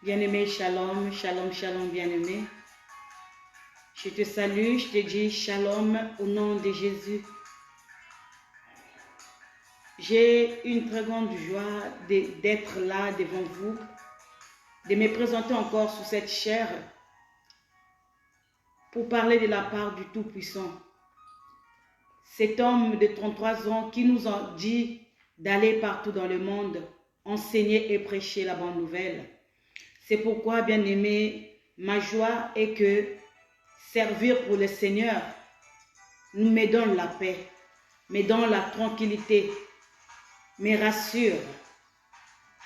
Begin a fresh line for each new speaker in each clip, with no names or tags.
Bien-aimé, shalom, shalom, shalom, bien-aimé. Je te salue, je te dis shalom au nom de Jésus. J'ai une très grande joie d'être là devant vous, de me présenter encore sous cette chair pour parler de la part du Tout-Puissant. Cet homme de 33 ans qui nous a dit d'aller partout dans le monde, enseigner et prêcher la bonne nouvelle. C'est pourquoi, bien-aimé, ma joie est que servir pour le Seigneur me donne la paix, me donne la tranquillité, me rassure.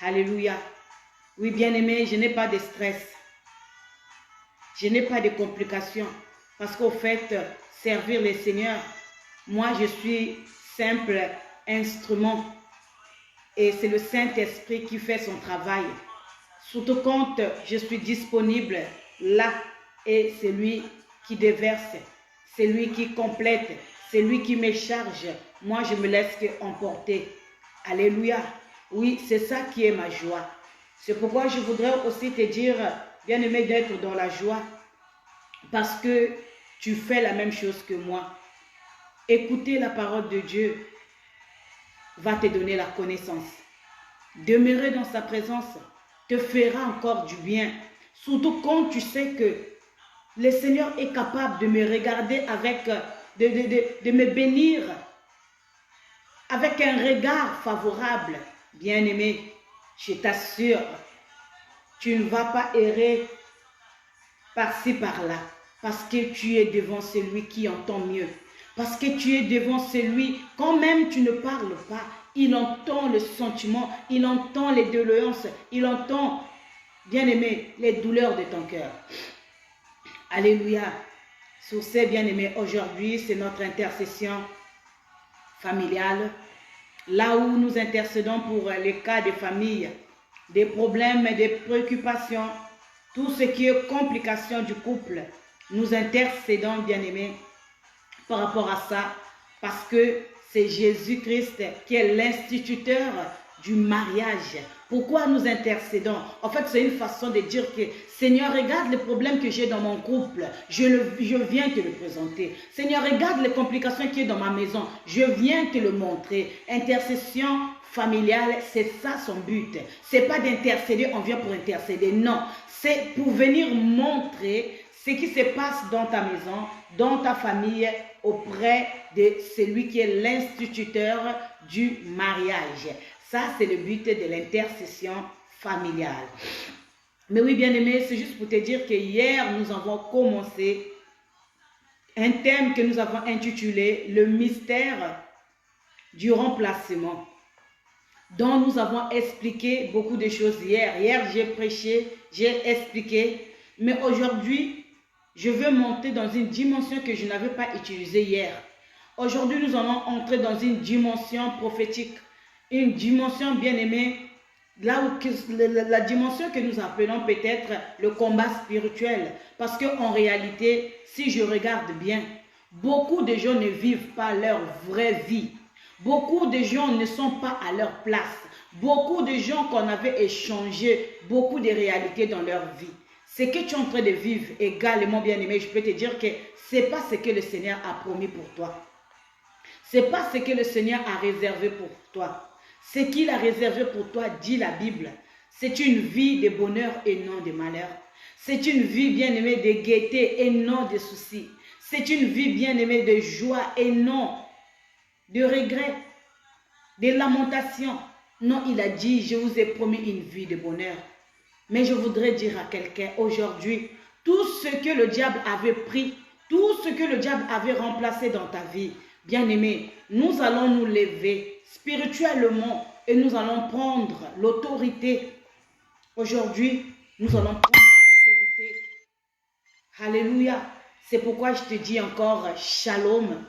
Alléluia. Oui, bien-aimé, je n'ai pas de stress. Je n'ai pas de complications. Parce qu'au fait, servir le Seigneur, moi, je suis simple instrument. Et c'est le Saint-Esprit qui fait son travail. Surtout quand je suis disponible là, et c'est lui qui déverse, c'est lui qui complète, c'est lui qui me charge. Moi, je me laisse emporter. Alléluia. Oui, c'est ça qui est ma joie. C'est pourquoi je voudrais aussi te dire, bien-aimé, d'être dans la joie. Parce que tu fais la même chose que moi. Écouter la parole de Dieu va te donner la connaissance. Demeurer dans sa présence te fera encore du bien. Surtout quand tu sais que le Seigneur est capable de me regarder avec, de me bénir avec un regard favorable. Bien-aimé, je t'assure, tu ne vas pas errer par-ci, par-là, parce que tu es devant celui qui entend mieux. Parce que tu es devant celui, quand même tu ne parles pas, il entend le sentiment, il entend les doléances, il entend, bien-aimé, les douleurs de ton cœur. Alléluia. Sur ces bien-aimés, aujourd'hui, c'est notre intercession familiale. Là où nous intercédons pour les cas de famille, des problèmes, des préoccupations, tout ce qui est complication du couple, nous intercédons, bien-aimés, par rapport à ça, parce que c'est Jésus-Christ qui est l'instituteur du mariage. Pourquoi nous intercédons? En fait, c'est une façon de dire que Seigneur, regarde les problèmes que j'ai dans mon couple. Je viens te le présenter. Seigneur, regarde les complications qu'il y a dans ma maison. Je viens te le montrer. Intercession familiale, c'est ça son but. C'est pas d'intercéder, on vient pour intercéder. Non, c'est pour venir montrer ce qui se passe dans ta maison, dans ta famille, auprès de celui qui est l'instituteur du mariage. Ça, c'est le but de l'intercession familiale. Mais oui, bien-aimé, c'est juste pour te dire que hier, nous avons commencé un thème que nous avons intitulé « Le mystère du remplacement », dont nous avons expliqué beaucoup de choses hier. Hier, j'ai prêché, j'ai expliqué, mais aujourd'hui, je veux monter dans une dimension que je n'avais pas utilisée hier. Aujourd'hui, nous allons entrer dans une dimension prophétique, une dimension bien-aimée, là où la dimension que nous appelons peut-être le combat spirituel. Parce qu'en réalité, si je regarde bien, beaucoup de gens ne vivent pas leur vraie vie. Beaucoup de gens ne sont pas à leur place. Beaucoup de gens qu'on avait échangé beaucoup de réalités dans leur vie. Ce que tu es en train de vivre également, bien-aimé, je peux te dire que ce n'est pas ce que le Seigneur a promis pour toi. Ce n'est pas ce que le Seigneur a réservé pour toi. Ce qu'il a réservé pour toi, dit la Bible, c'est une vie de bonheur et non de malheur. C'est une vie, bien-aimée, de gaieté et non de soucis. C'est une vie, bien-aimée, de joie et non de regret, de lamentation. Non, il a dit, je vous ai promis une vie de bonheur. Mais je voudrais dire à quelqu'un aujourd'hui, tout ce que le diable avait pris, tout ce que le diable avait remplacé dans ta vie, bien-aimé, nous allons nous lever spirituellement et nous allons prendre l'autorité. Aujourd'hui, nous allons prendre l'autorité. Alléluia. C'est pourquoi je te dis encore shalom.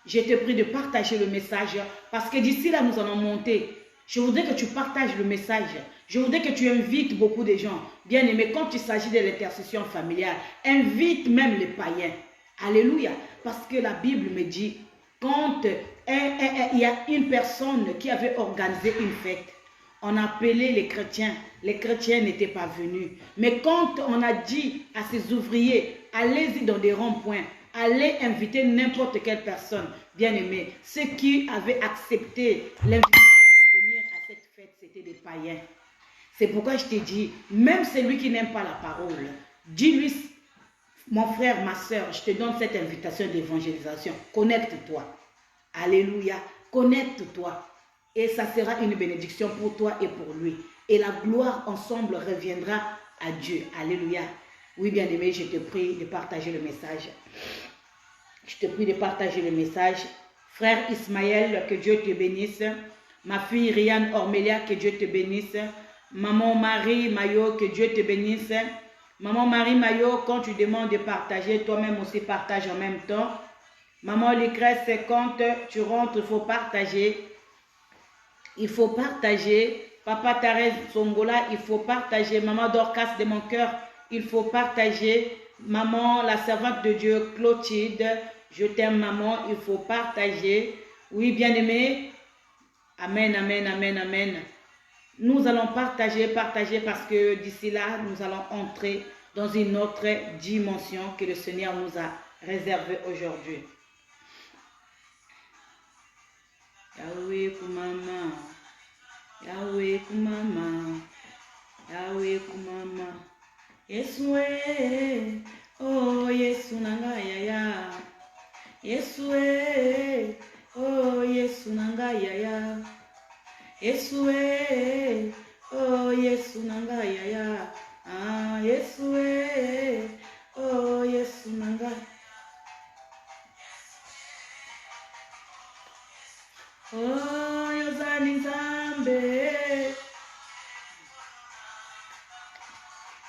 Je te prie de partager le message parce que d'ici là, nous allons monter. Je voudrais que tu partages le message. Je voudrais que tu invites beaucoup de gens. Bien aimé, quand il s'agit de l'intercession familiale, invite même les païens. Alléluia. Parce que la Bible me dit, quand il y a une personne qui avait organisé une fête, on appelait les chrétiens n'étaient pas venus. Mais quand on a dit à ses ouvriers, allez-y dans des ronds-points, allez inviter n'importe quelle personne, bien aimé, ceux qui avaient accepté l'invitation pour venir à cette fête, c'était des païens. C'est pourquoi je t'ai dit, même celui qui n'aime pas la parole, dis-lui, mon frère, ma soeur, je te donne cette invitation d'évangélisation. Connecte-toi. Alléluia. Connecte-toi. Et ça sera une bénédiction pour toi et pour lui. Et la gloire ensemble reviendra à Dieu. Alléluia. Oui, bien-aimé, je te prie de partager le message. Je te prie de partager le message. Frère Ismaël, que Dieu te bénisse. Ma fille Rianne Ormelia, que Dieu te bénisse. Maman Marie Maillot, que Dieu te bénisse. Maman Marie Maillot, quand tu demandes de partager, toi-même aussi partage en même temps. Maman Lucrèce, quand tu rentres, il faut partager. Il faut partager. Papa Thérèse Songola, il faut partager. Maman Dorcas de mon cœur, il faut partager. Maman, la servante de Dieu, Clotilde, je t'aime maman, il faut partager. Oui, bien-aimé. Amen, amen, amen, amen. Nous allons partager parce que d'ici là, nous allons entrer dans une autre dimension que le Seigneur nous a réservée aujourd'hui. Yahweh kumama, Yahweh kumama, Yahweh kumama. Yesue, oh Yesu nanga yaya. Yesue, oh Yesu nanga yaya. Yesue, oh Yesu nanga yaya. Ah Yesue, oh Yesu nanga. Oh, Yozani Zambe.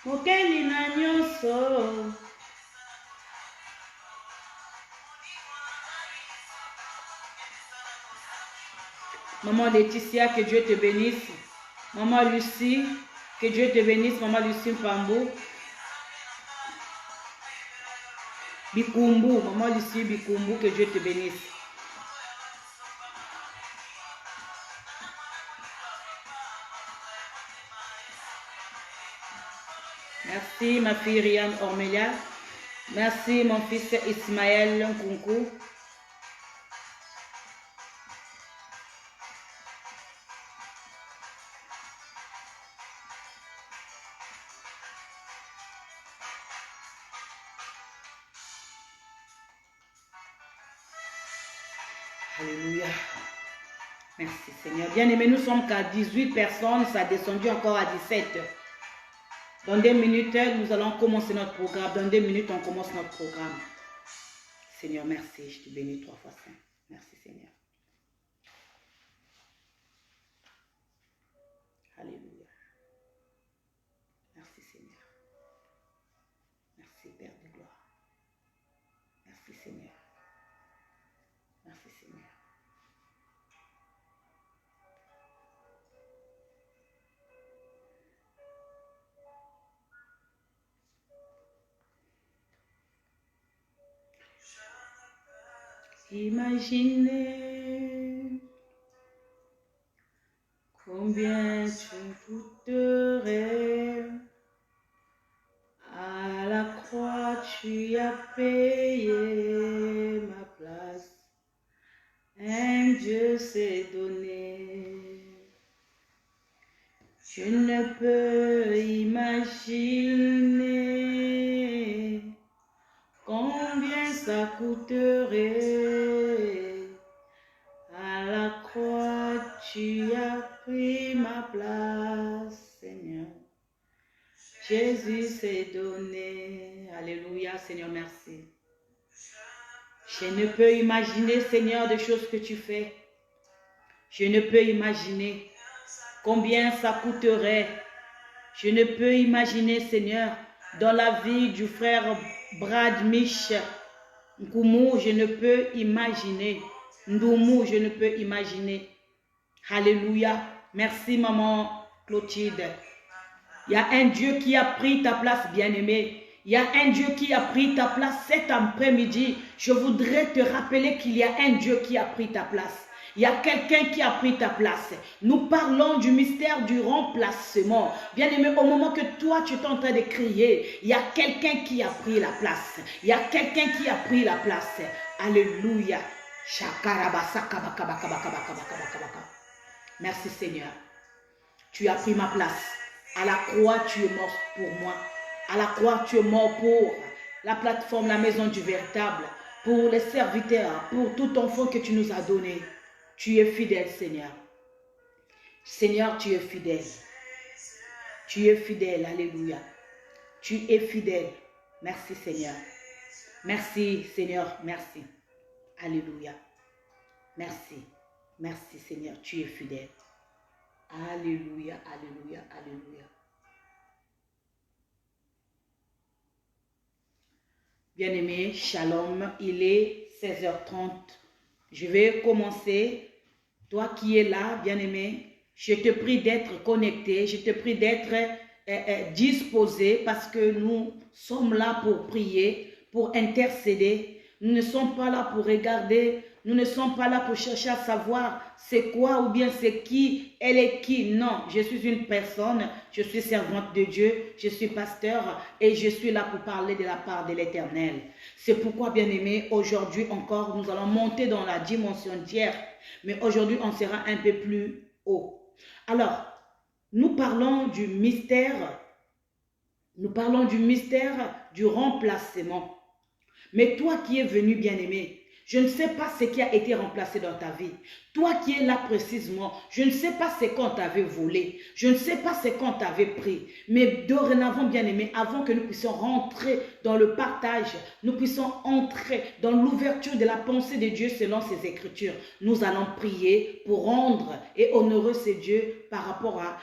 Mokeli na nyonso. Maman Laetitia, que Dieu te bénisse. Maman Lucie, que Dieu te bénisse. Maman Lucie Pambou. Bikumbu, Maman Lucie Bikumbu, que Dieu te bénisse. Merci ma fille Riane Ormelia. Merci mon fils Ismaël Nkunku. Alléluia. Merci Seigneur. Bien-aimés, nous sommes qu'à 18 personnes. Ça a descendu encore à 17. Dans 2 minutes, nous allons commencer notre programme. Dans 2 minutes, on commence notre programme. Seigneur, merci. Je te bénis 3 fois saint. Merci Seigneur. Alléluia. Merci Seigneur. Merci Père de gloire. Merci Seigneur. Merci Seigneur. Imaginez combien tu coûterais. À la croix, tu as payé ma place. Un Dieu s'est donné. Je ne peux imaginer combien ça coûterait. À la croix, tu as pris ma place, Seigneur. Jésus s'est donné. Alléluia, Seigneur, merci. Je ne peux imaginer, Seigneur, des choses que tu fais. Je ne peux imaginer combien ça coûterait. Je ne peux imaginer, Seigneur, dans la vie du frère Brad Mich Nkumu, je ne peux imaginer. Ndoumou, je ne peux imaginer. Alléluia. Merci, maman Clotilde. Il y a un Dieu qui a pris ta place, bien-aimé. Il y a un Dieu qui a pris ta place cet après-midi. Je voudrais te rappeler qu'il y a un Dieu qui a pris ta place. Il y a quelqu'un qui a pris ta place. Nous parlons du mystère du remplacement. Bien-aimé, au moment que toi, tu es en train de crier, il y a quelqu'un qui a pris la place. Il y a quelqu'un qui a pris la place. Alléluia. Merci Seigneur. Tu as pris ma place. À la croix, tu es mort pour moi. À la croix, tu es mort pour la plateforme, la maison du véritable, pour les serviteurs, pour tout enfant que tu nous as donné. Tu es fidèle, Seigneur. Seigneur, tu es fidèle. Tu es fidèle, alléluia. Tu es fidèle. Merci, Seigneur. Merci, Seigneur, merci. Alléluia. Merci. Merci, Seigneur, tu es fidèle. Alléluia, alléluia, alléluia. Bien-aimé, shalom, il est 16h30. Je vais commencer. Toi qui es là, bien-aimé, je te prie d'être connecté, je te prie d'être disposé parce que nous sommes là pour prier, pour intercéder. Nous ne sommes pas là pour regarder, nous ne sommes pas là pour chercher à savoir c'est quoi ou bien c'est qui, elle est qui. Non, je suis une personne, je suis servante de Dieu, je suis pasteur et je suis là pour parler de la part de l'Éternel. C'est pourquoi, bien-aimé, aujourd'hui encore, nous allons monter dans la dimension d'hier, mais aujourd'hui, on sera un peu plus haut. Alors, nous parlons du mystère du remplacement. Mais toi qui es venu, bien-aimé, Je ne sais pas ce qui a été remplacé dans ta vie. Toi qui es là précisément, je ne sais pas ce qu'on t'avait volé. Je ne sais pas ce qu'on t'avait pris. Mais dorénavant, bien-aimé, avant que nous puissions rentrer dans le partage, nous puissions entrer dans l'ouverture de la pensée de Dieu selon ses Écritures, nous allons prier pour rendre et honorer ce Dieu par rapport à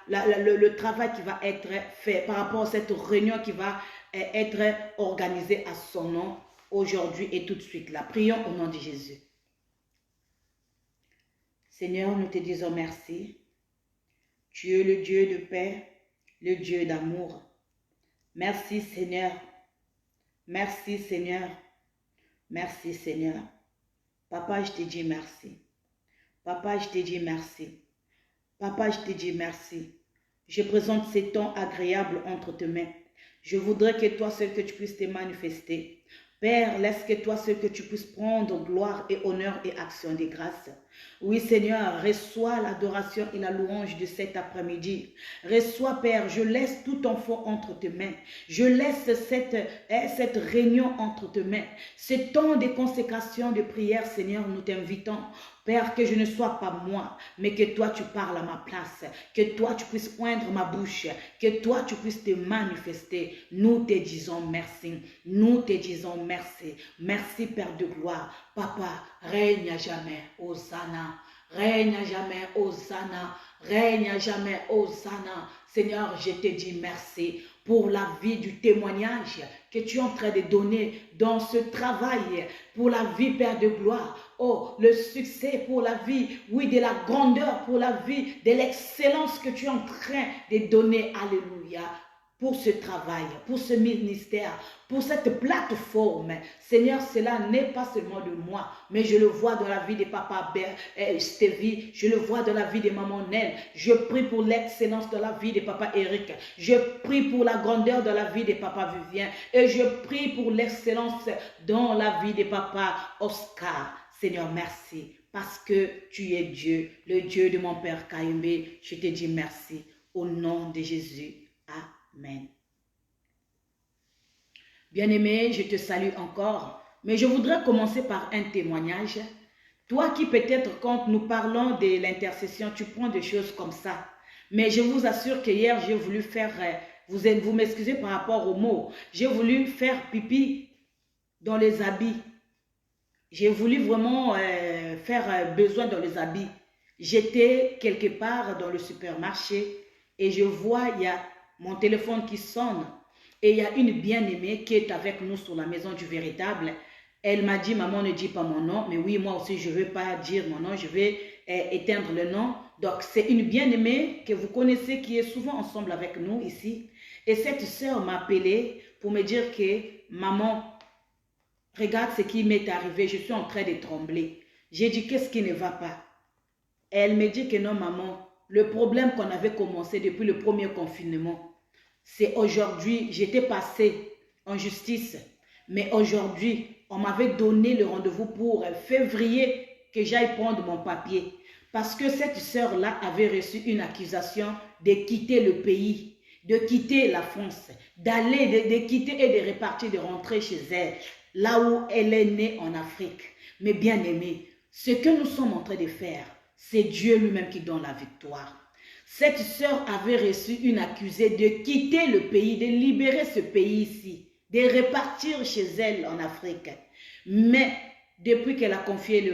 le travail qui va être fait, par rapport à cette réunion qui va être organisée à son nom aujourd'hui et tout de suite là. Prions au nom de Jésus. Seigneur, nous te disons merci. Tu es le Dieu de paix, le Dieu d'amour. Merci Seigneur. Merci Seigneur. Merci Seigneur. Papa, je te dis merci. Papa, je te dis merci. Papa, je te dis merci. Je présente ces temps agréables entre tes mains. Je voudrais que toi seul que tu puisses te manifester. Père, laisse que toi seul que tu puisses prendre gloire et honneur et action de grâce. Oui Seigneur, reçois l'adoration et la louange de cet après-midi. Reçois Père, je laisse tout enfant entre tes mains. Je laisse cette réunion entre tes mains. Ce temps de consécration, de prière Seigneur, nous t'invitons. Père, que je ne sois pas moi, mais que toi tu parles à ma place, que toi tu puisses oindre ma bouche, que toi tu puisses te manifester. Nous te disons merci, nous te disons merci. Merci Père de gloire. Papa, règne à jamais, Hosanna. Règne à jamais, Hosanna. Règne à jamais, Hosanna. Seigneur, je te dis merci pour la vie du témoignage que tu es en train de donner dans ce travail, pour la vie, Père de gloire. Oh, le succès pour la vie, oui, de la grandeur pour la vie, de l'excellence que tu es en train de donner. Alléluia. Pour ce travail, pour ce ministère, pour cette plateforme. Seigneur, cela n'est pas seulement de moi, mais je le vois dans la vie de papa Stevie, je le vois dans la vie de maman Nel. Je prie pour l'excellence dans la vie de papa Eric. Je prie pour la grandeur dans la vie de papa Vivien. Et je prie pour l'excellence dans la vie de papa Oscar. Seigneur, merci, parce que tu es Dieu, le Dieu de mon Père Kayembe. Je te dis merci au nom de Jésus. Amen. Bien-aimé, je te salue encore, mais je voudrais commencer par un témoignage. Toi qui peut-être quand nous parlons de l'intercession, tu prends des choses comme ça. Mais je vous assure que hier, j'ai voulu faire, vous m'excusez par rapport aux mots, j'ai voulu faire pipi dans les habits. J'ai voulu vraiment faire besoin dans les habits. J'étais quelque part dans le supermarché et je vois, il y a mon téléphone qui sonne et il y a une bien-aimée qui est avec nous sur la maison du véritable. Elle m'a dit, maman ne dis pas mon nom, mais oui, moi aussi je ne veux pas dire mon nom, je vais éteindre le nom. Donc c'est une bien-aimée que vous connaissez qui est souvent ensemble avec nous ici. Et cette sœur m'a appelé pour me dire que maman, regarde ce qui m'est arrivé, je suis en train de trembler. J'ai dit, qu'est-ce qui ne va pas? Elle me dit que non maman, le problème qu'on avait commencé depuis le premier confinement, c'est aujourd'hui, j'étais passée en justice, mais aujourd'hui, on m'avait donné le rendez-vous pour février que j'aille prendre mon papier. Parce que cette sœur-là avait reçu une accusation de quitter le pays, de quitter la France, d'aller, de quitter et de repartir, de rentrer chez elle, là où elle est née en Afrique. Mais bien aimé, ce que nous sommes en train de faire, c'est Dieu lui-même qui donne la victoire. Cette sœur avait reçu une accusée de quitter le pays, de libérer ce pays ici, de repartir chez elle en Afrique. Mais depuis qu'elle a confié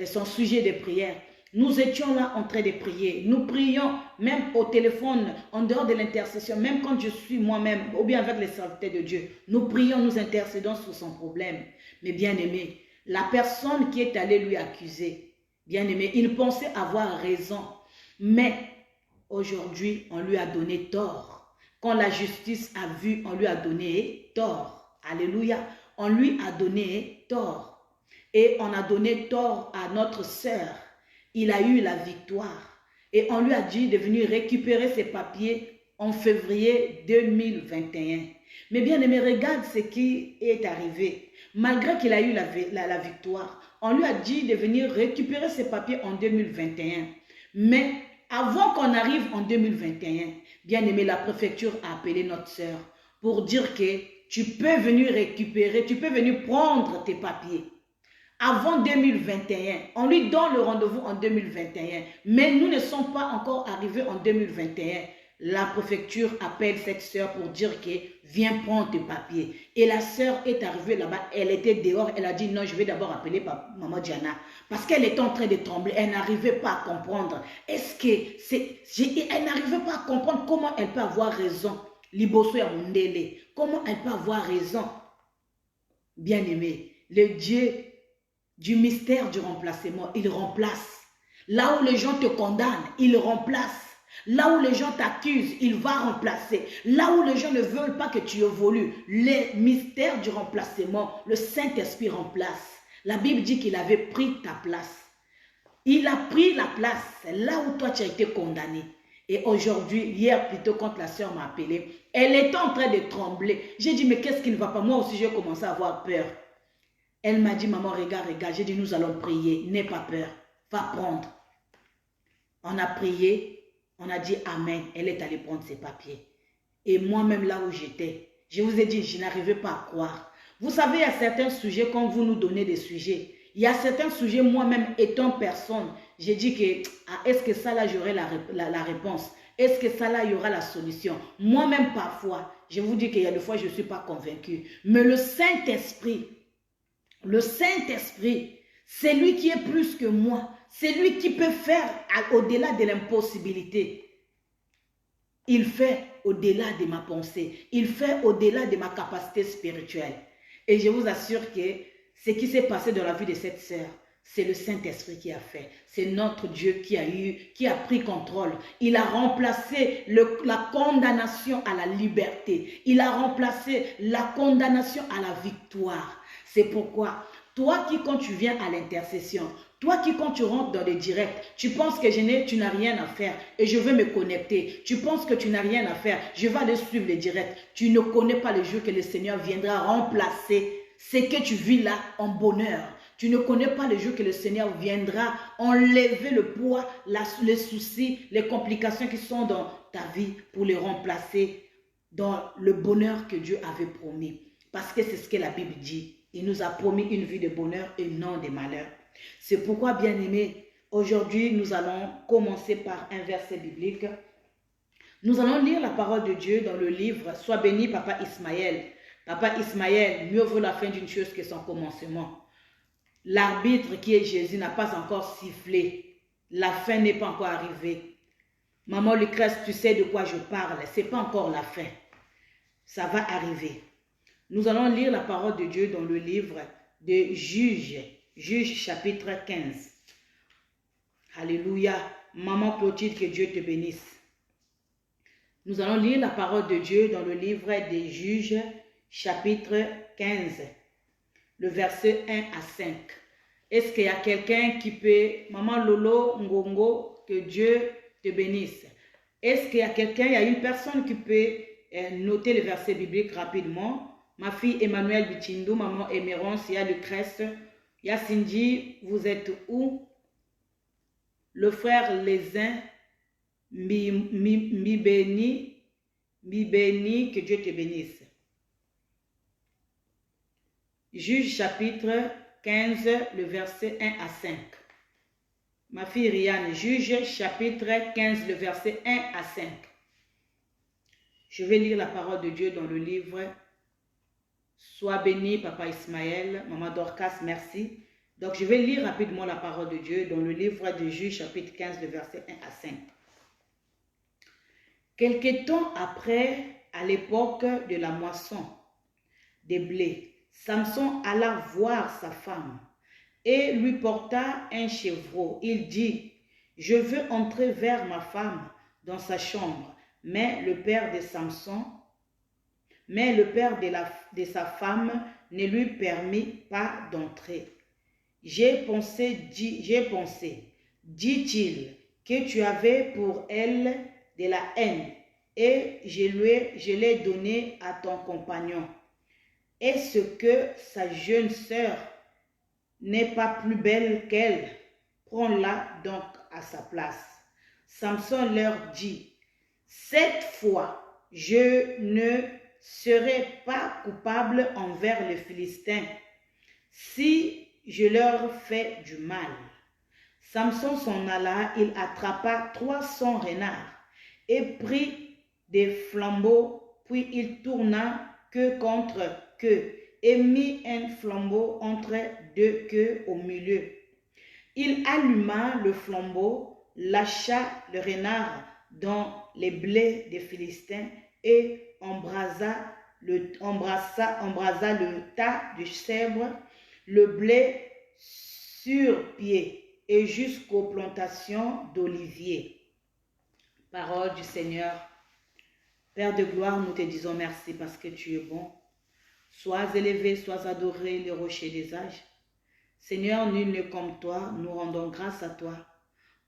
son sujet de prière, nous étions là en train de prier. Nous prions même au téléphone, en dehors de l'intercession, même quand je suis moi-même, ou bien avec les serviteurs de Dieu. Nous prions, nous intercédons sur son problème. Mais bien aimé, la personne qui est allée lui accuser, bien aimé, il pensait avoir raison. Mais aujourd'hui, on lui a donné tort. Quand la justice a vu, on lui a donné tort. Alléluia. On lui a donné tort. Et on a donné tort à notre sœur. Il a eu la victoire. Et on lui a dit de venir récupérer ses papiers en février 2021. Mais bien aimé, regarde ce qui est arrivé. Malgré qu'il a eu la victoire, on lui a dit de venir récupérer ses papiers en 2021. Mais avant qu'on arrive en 2021, bien aimé, la préfecture a appelé notre sœur pour dire que tu peux venir récupérer, tu peux venir prendre tes papiers. avant 2021. On lui donne le rendez-vous en 2021. Mais nous ne sommes pas encore arrivés en 2021. La préfecture appelle cette sœur pour dire que viens prendre tes papiers. Et la sœur est arrivée là-bas, elle était dehors, elle a dit non, je vais d'abord appeler maman Diana. Parce qu'elle était en train de trembler, elle n'arrivait pas à comprendre. Elle n'arrivait pas à comprendre comment elle peut avoir raison. Liboso ya Mundele. Comment elle peut avoir raison? Bien-aimé, le Dieu du mystère du remplacement, il remplace. Là où les gens te condamnent, il remplace. Là où les gens t'accusent, il va remplacer. Là où les gens ne veulent pas que tu évolues, les mystères du remplacement, le Saint-Esprit remplace. La Bible dit qu'il avait pris ta place. Il a pris la place là où toi tu as été condamné. Et aujourd'hui, hier plutôt, quand la sœur m'a appelé, elle était en train de trembler. J'ai dit, mais qu'est-ce qui ne va pas? Moi aussi, j'ai commencé à avoir peur. Elle m'a dit, maman, regarde. J'ai dit, nous allons prier. N'aie pas peur. Va prendre. On a prié. On a dit Amen. Elle est allée prendre ses papiers. Et moi-même, là où j'étais, je vous ai dit, je n'arrivais pas à croire. Vous savez, il y a certains sujets, quand vous nous donnez des sujets, il y a certains sujets, moi-même, étant personne, j'ai dit que, est-ce que ça là, j'aurai la réponse? Est-ce que ça là, il y aura la solution? Moi-même, parfois, je vous dis qu'il y a des fois, je ne suis pas convaincue. Mais le Saint-Esprit, c'est lui qui est plus que moi. C'est lui qui peut faire au-delà de l'impossibilité. Il fait au-delà de ma pensée. Il fait au-delà de ma capacité spirituelle. Et je vous assure que ce qui s'est passé dans la vie de cette sœur, c'est le Saint-Esprit qui a fait. C'est notre Dieu qui a pris contrôle. Il a remplacé la condamnation à la liberté. Il a remplacé la condamnation à la victoire. C'est pourquoi, toi qui, quand tu viens à l'intercession, toi qui, quand tu rentres dans les directs, tu penses que tu n'as rien à faire et je veux me connecter. Tu penses que tu n'as rien à faire, je vais aller suivre les directs. Tu ne connais pas le jour que le Seigneur viendra remplacer ce que tu vis là en bonheur. Tu ne connais pas le jour que le Seigneur viendra enlever le poids, les soucis, les complications qui sont dans ta vie pour les remplacer dans le bonheur que Dieu avait promis. Parce que c'est ce que la Bible dit. Il nous a promis une vie de bonheur et non de malheur. C'est pourquoi, bien-aimés, aujourd'hui, nous allons commencer par un verset biblique. Nous allons lire la parole de Dieu dans le livre « Sois béni, Papa Ismaël ». Papa Ismaël, mieux vaut la fin d'une chose que son commencement. L'arbitre qui est Jésus n'a pas encore sifflé. La fin n'est pas encore arrivée. Maman Lucrèce, tu sais de quoi je parle. Ce n'est pas encore la fin. Ça va arriver. Nous allons lire la parole de Dieu dans le livre de Juges chapitre 15. Alléluia. Maman Clotilde, que Dieu te bénisse. Nous allons lire la parole de Dieu dans le livre des Juges chapitre 15. Le verset 1 à 5. Est-ce qu'il y a quelqu'un qui peut... Maman Lolo Ngongo, que Dieu te bénisse. Est-ce qu'il y a quelqu'un, il y a une personne qui peut noter le verset biblique rapidement? Ma fille Emmanuel Bichindo, maman Emerance, il y a Lucrèce, il y a Cindy, vous êtes où? Le frère Lézin, mi béni, que Dieu te bénisse. Juge chapitre 15, le verset 1 à 5. Ma fille Riane, Juge chapitre 15, le verset 1 à 5. Je vais lire la parole de Dieu dans le livre Sois béni, Papa Ismaël, Maman Dorcas, merci. Donc, je vais lire rapidement la parole de Dieu dans le livre de Juges, chapitre 15, le verset 1 à 5. Quelque temps après, à l'époque de la moisson des blés, Samson alla voir sa femme et lui porta un chevreau. Il dit, je veux entrer vers ma femme dans sa chambre. Mais le père de Samson, de sa femme ne lui permit pas d'entrer. J'ai pensé, dit-il, que tu avais pour elle de la haine et je l'ai donnée à ton compagnon. Est-ce que sa jeune sœur n'est pas plus belle qu'elle? Prends-la donc à sa place. Samson leur dit, cette fois, je ne serai pas coupable envers les Philistins. Si je leur fais du mal. Samson s'en alla, il attrapa 300 renards et prit des flambeaux, puis il tourna queue contre queue et mit un flambeau entre deux queues au milieu. Il alluma le flambeau, lâcha le renard dans les blés des Philistins et embrasa le tas de sèvres, le blé sur pied et jusqu'aux plantations d'oliviers. Parole du Seigneur. Père de gloire, nous te disons merci parce que tu es bon. Sois élevé, sois adoré, le rocher des âges. Seigneur, nul n'est comme toi, nous rendons grâce à toi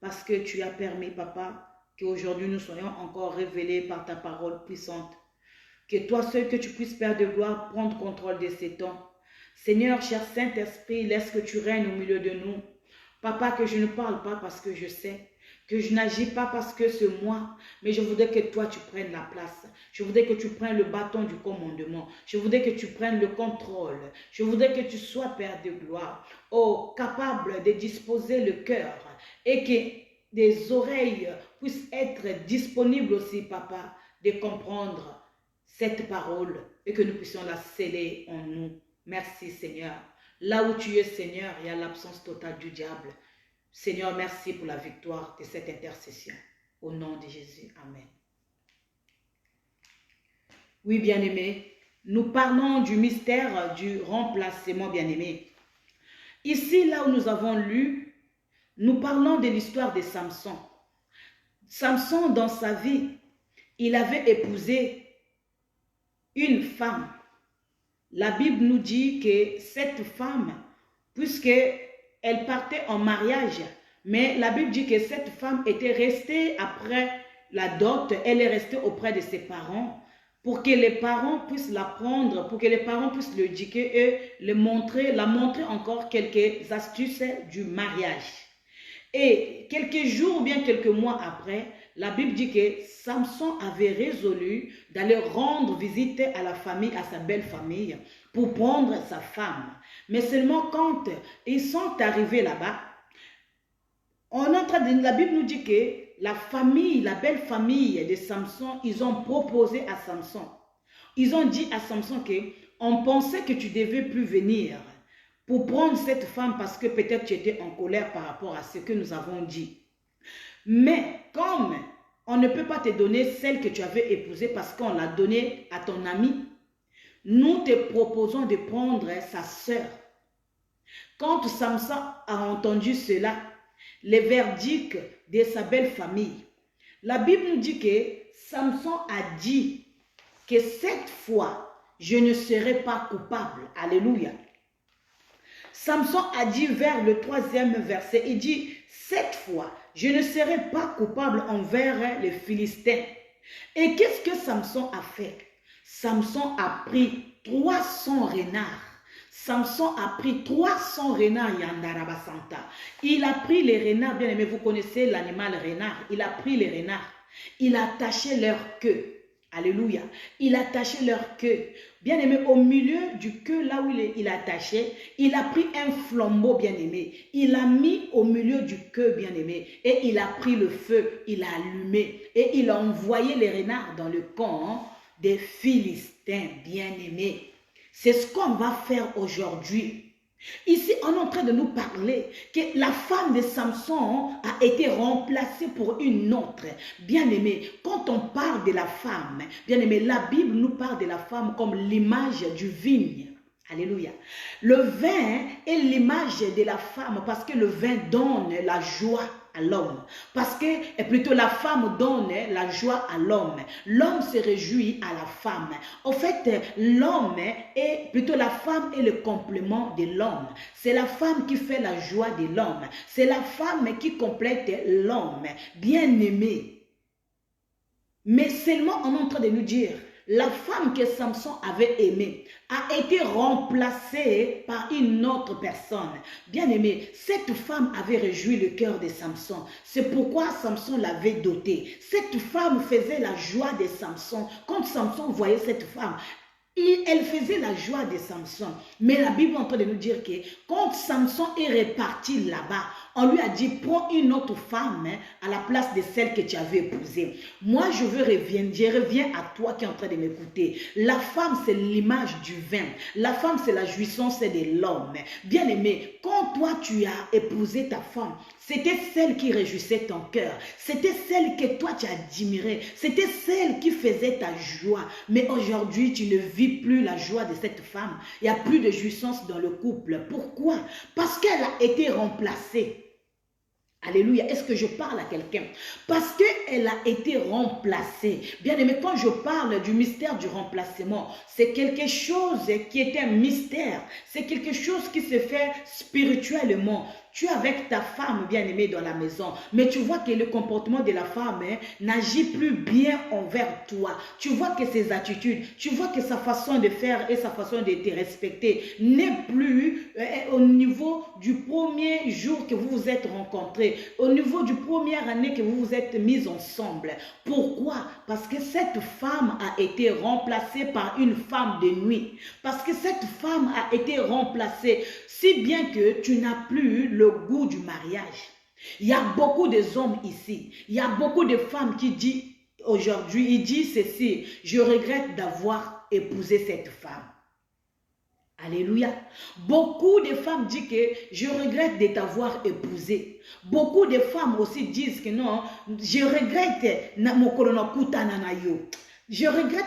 parce que tu as permis, Papa, qu'aujourd'hui nous soyons encore révélés par ta parole puissante. Que toi seul, que tu puisses, Père de gloire, prendre contrôle de ces temps. Seigneur, cher Saint-Esprit, laisse que tu règnes au milieu de nous. Papa, que je ne parle pas parce que je sais, que je n'agis pas parce que c'est moi, mais je voudrais que toi tu prennes la place. Je voudrais que tu prennes le bâton du commandement. Je voudrais que tu prennes le contrôle. Je voudrais que tu sois, Père de gloire, oh, capable de disposer le cœur et que des oreilles puissent être disponibles aussi, Papa, de comprendre cette parole et que nous puissions la sceller en nous. Merci, Seigneur. Là où tu es, Seigneur, il y a l'absence totale du diable. Seigneur, merci pour la victoire de cette intercession. Au nom de Jésus, Amen. Oui, bien-aimés, nous parlons du mystère du remplacement, bien-aimés. Ici, là où nous avons lu, nous parlons de l'histoire de Samson. Samson, dans sa vie, il avait épousé une femme. La Bible nous dit que cette femme, puisqu'elle partait en mariage, mais la Bible dit que cette femme était restée après la dot, elle est restée auprès de ses parents pour que les parents puissent la prendre, pour que les parents puissent l'éduquer et la montrer encore quelques astuces du mariage. Et quelques jours ou bien quelques mois après, la Bible dit que Samson avait résolu d'aller rendre visite à la famille, à sa belle famille, pour prendre sa femme. Mais seulement quand ils sont arrivés là-bas, la Bible nous dit que la famille, la belle famille de Samson, ils ont proposé à Samson. Ils ont dit à Samson qu'on pensait que tu ne devais plus venir pour prendre cette femme parce que peut-être tu étais en colère par rapport à ce que nous avons dit. Mais comme on ne peut pas te donner celle que tu avais épousée parce qu'on l'a donnée à ton ami, nous te proposons de prendre sa sœur. Quand Samson a entendu cela, les verdicts de sa belle famille, la Bible nous dit que Samson a dit que cette fois, je ne serai pas coupable. Alléluia. Samson a dit vers le 3e verset, il dit, cette fois, je ne serai pas coupable envers les Philistins. Et qu'est-ce que Samson a fait? Samson a pris 300 renards. Samson a pris 300 renards, Yandarabasanta. Il a pris les renards, bien aimé, vous connaissez l'animal renard. Il a pris les renards. Il a attaché leur queue. Alléluia. Il a attaché leur queue. Bien aimé, au milieu du queue, là où il a attaché, il a pris un flambeau, bien aimé. Il a mis au milieu du queue, bien aimé. Et il a pris le feu, il a allumé. Et il a envoyé les renards dans le camp des Philistins, bien aimés. C'est ce qu'on va faire aujourd'hui. Ici, on est en train de nous parler que la femme de Samson a été remplacée pour une autre. Bien-aimé, quand on parle de la femme, bien-aimé, la Bible nous parle de la femme comme l'image du vigne. Alléluia. Le vin est l'image de la femme parce que le vin donne la joie à l'homme. Parce que plutôt la femme donne la joie à l'homme. L'homme se réjouit à la femme. En fait, l'homme est, plutôt la femme est le complément de l'homme. C'est la femme qui fait la joie de l'homme. C'est la femme qui complète l'homme. Bien-aimé. Mais seulement on est en train de nous dire, la femme que Samson avait aimée a été remplacée par une autre personne. Bien aimé, cette femme avait réjoui le cœur de Samson. C'est pourquoi Samson l'avait dotée. Cette femme faisait la joie de Samson. Quand Samson voyait cette femme, Elle faisait la joie de Samson. Mais la Bible est en train de nous dire que quand Samson est reparti là-bas, on lui a dit, prends une autre femme à la place de celle que tu avais épousée. Moi, je reviens à toi qui es en train de m'écouter. La femme, c'est l'image du vin. La femme, c'est la jouissance de l'homme. Bien aimé, quand toi, tu as épousé ta femme, c'était celle qui réjouissait ton cœur. C'était celle que toi, tu admirais. C'était celle qui faisait ta joie. Mais aujourd'hui, tu ne vis plus la joie de cette femme. Il n'y a plus de jouissance dans le couple. Pourquoi? Parce qu'elle a été remplacée. Alléluia. Est-ce que je parle à quelqu'un? Parce qu'elle a été remplacée. Bien aimé, quand je parle du mystère du remplacement, c'est quelque chose qui est un mystère. C'est quelque chose qui se fait spirituellement. Tu es avec ta femme bien-aimée dans la maison, mais tu vois que le comportement de la femme n'agit plus bien envers toi. Tu vois que ses attitudes, tu vois que sa façon de faire et sa façon de te respecter n'est plus au niveau du premier jour que vous vous êtes rencontrés, au niveau du première année que vous vous êtes mis ensemble. Pourquoi? Parce que cette femme a été remplacée par une femme de nuit. Parce que cette femme a été remplacée, si bien que tu n'as plus le goût du mariage. Il y a beaucoup d'hommes ici. Il y a beaucoup de femmes qui disent aujourd'hui, ils disent ceci, je regrette d'avoir épousé cette femme. Alléluia. Beaucoup de femmes disent que je regrette de t'avoir épousé. Beaucoup de femmes aussi disent que non, je regrette je regrette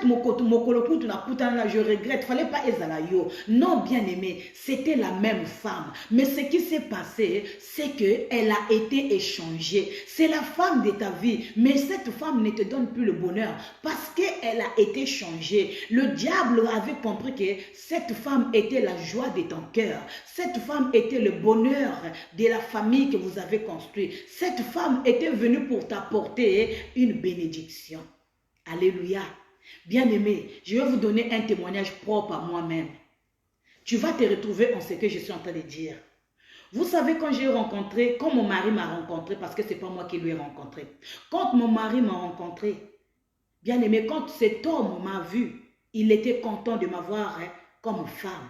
je regrette, fallait pas ezalayo. Non, bien aimé, c'était la même femme. Mais ce qui s'est passé, c'est qu'elle a été échangée. C'est la femme de ta vie, mais cette femme ne te donne plus le bonheur parce qu'elle a été changée. Le diable avait compris que cette femme était la joie de ton cœur. Cette femme était le bonheur de la famille que vous avez construite. Cette femme était venue pour t'apporter une bénédiction. Alléluia. Bien-aimé, je vais vous donner un témoignage propre à moi-même. Tu vas te retrouver en ce que je suis en train de dire. Vous savez, quand j'ai rencontré, quand mon mari m'a rencontré, parce que ce n'est pas moi qui lui ai rencontré. Quand mon mari m'a rencontré, bien-aimé, quand cet homme m'a vu, il était content de m'avoir comme femme.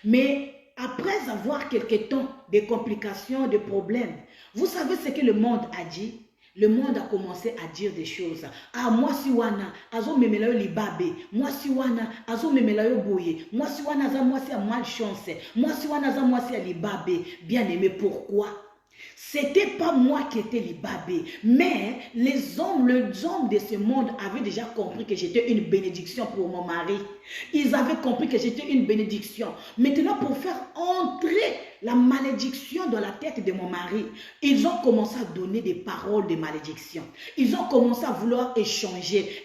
Mais après avoir quelques temps de complications, de problèmes, vous savez ce que le monde a dit? Le monde a commencé à dire des choses. Ah, moi si wana, azo memelayo libabe. Moi si wana, azo memelayo boye. Moi si wana, aza moi si a malchance. Moi si wana, aza moi si a libabe. Bien aimé, pourquoi? C'était pas moi qui étais libabé, mais les hommes de ce monde avaient déjà compris que j'étais une bénédiction pour mon mari. Ils avaient compris que j'étais une bénédiction. Maintenant, pour faire entrer la malédiction dans la tête de mon mari, ils ont commencé à donner des paroles de malédiction. Ils ont commencé à vouloir échanger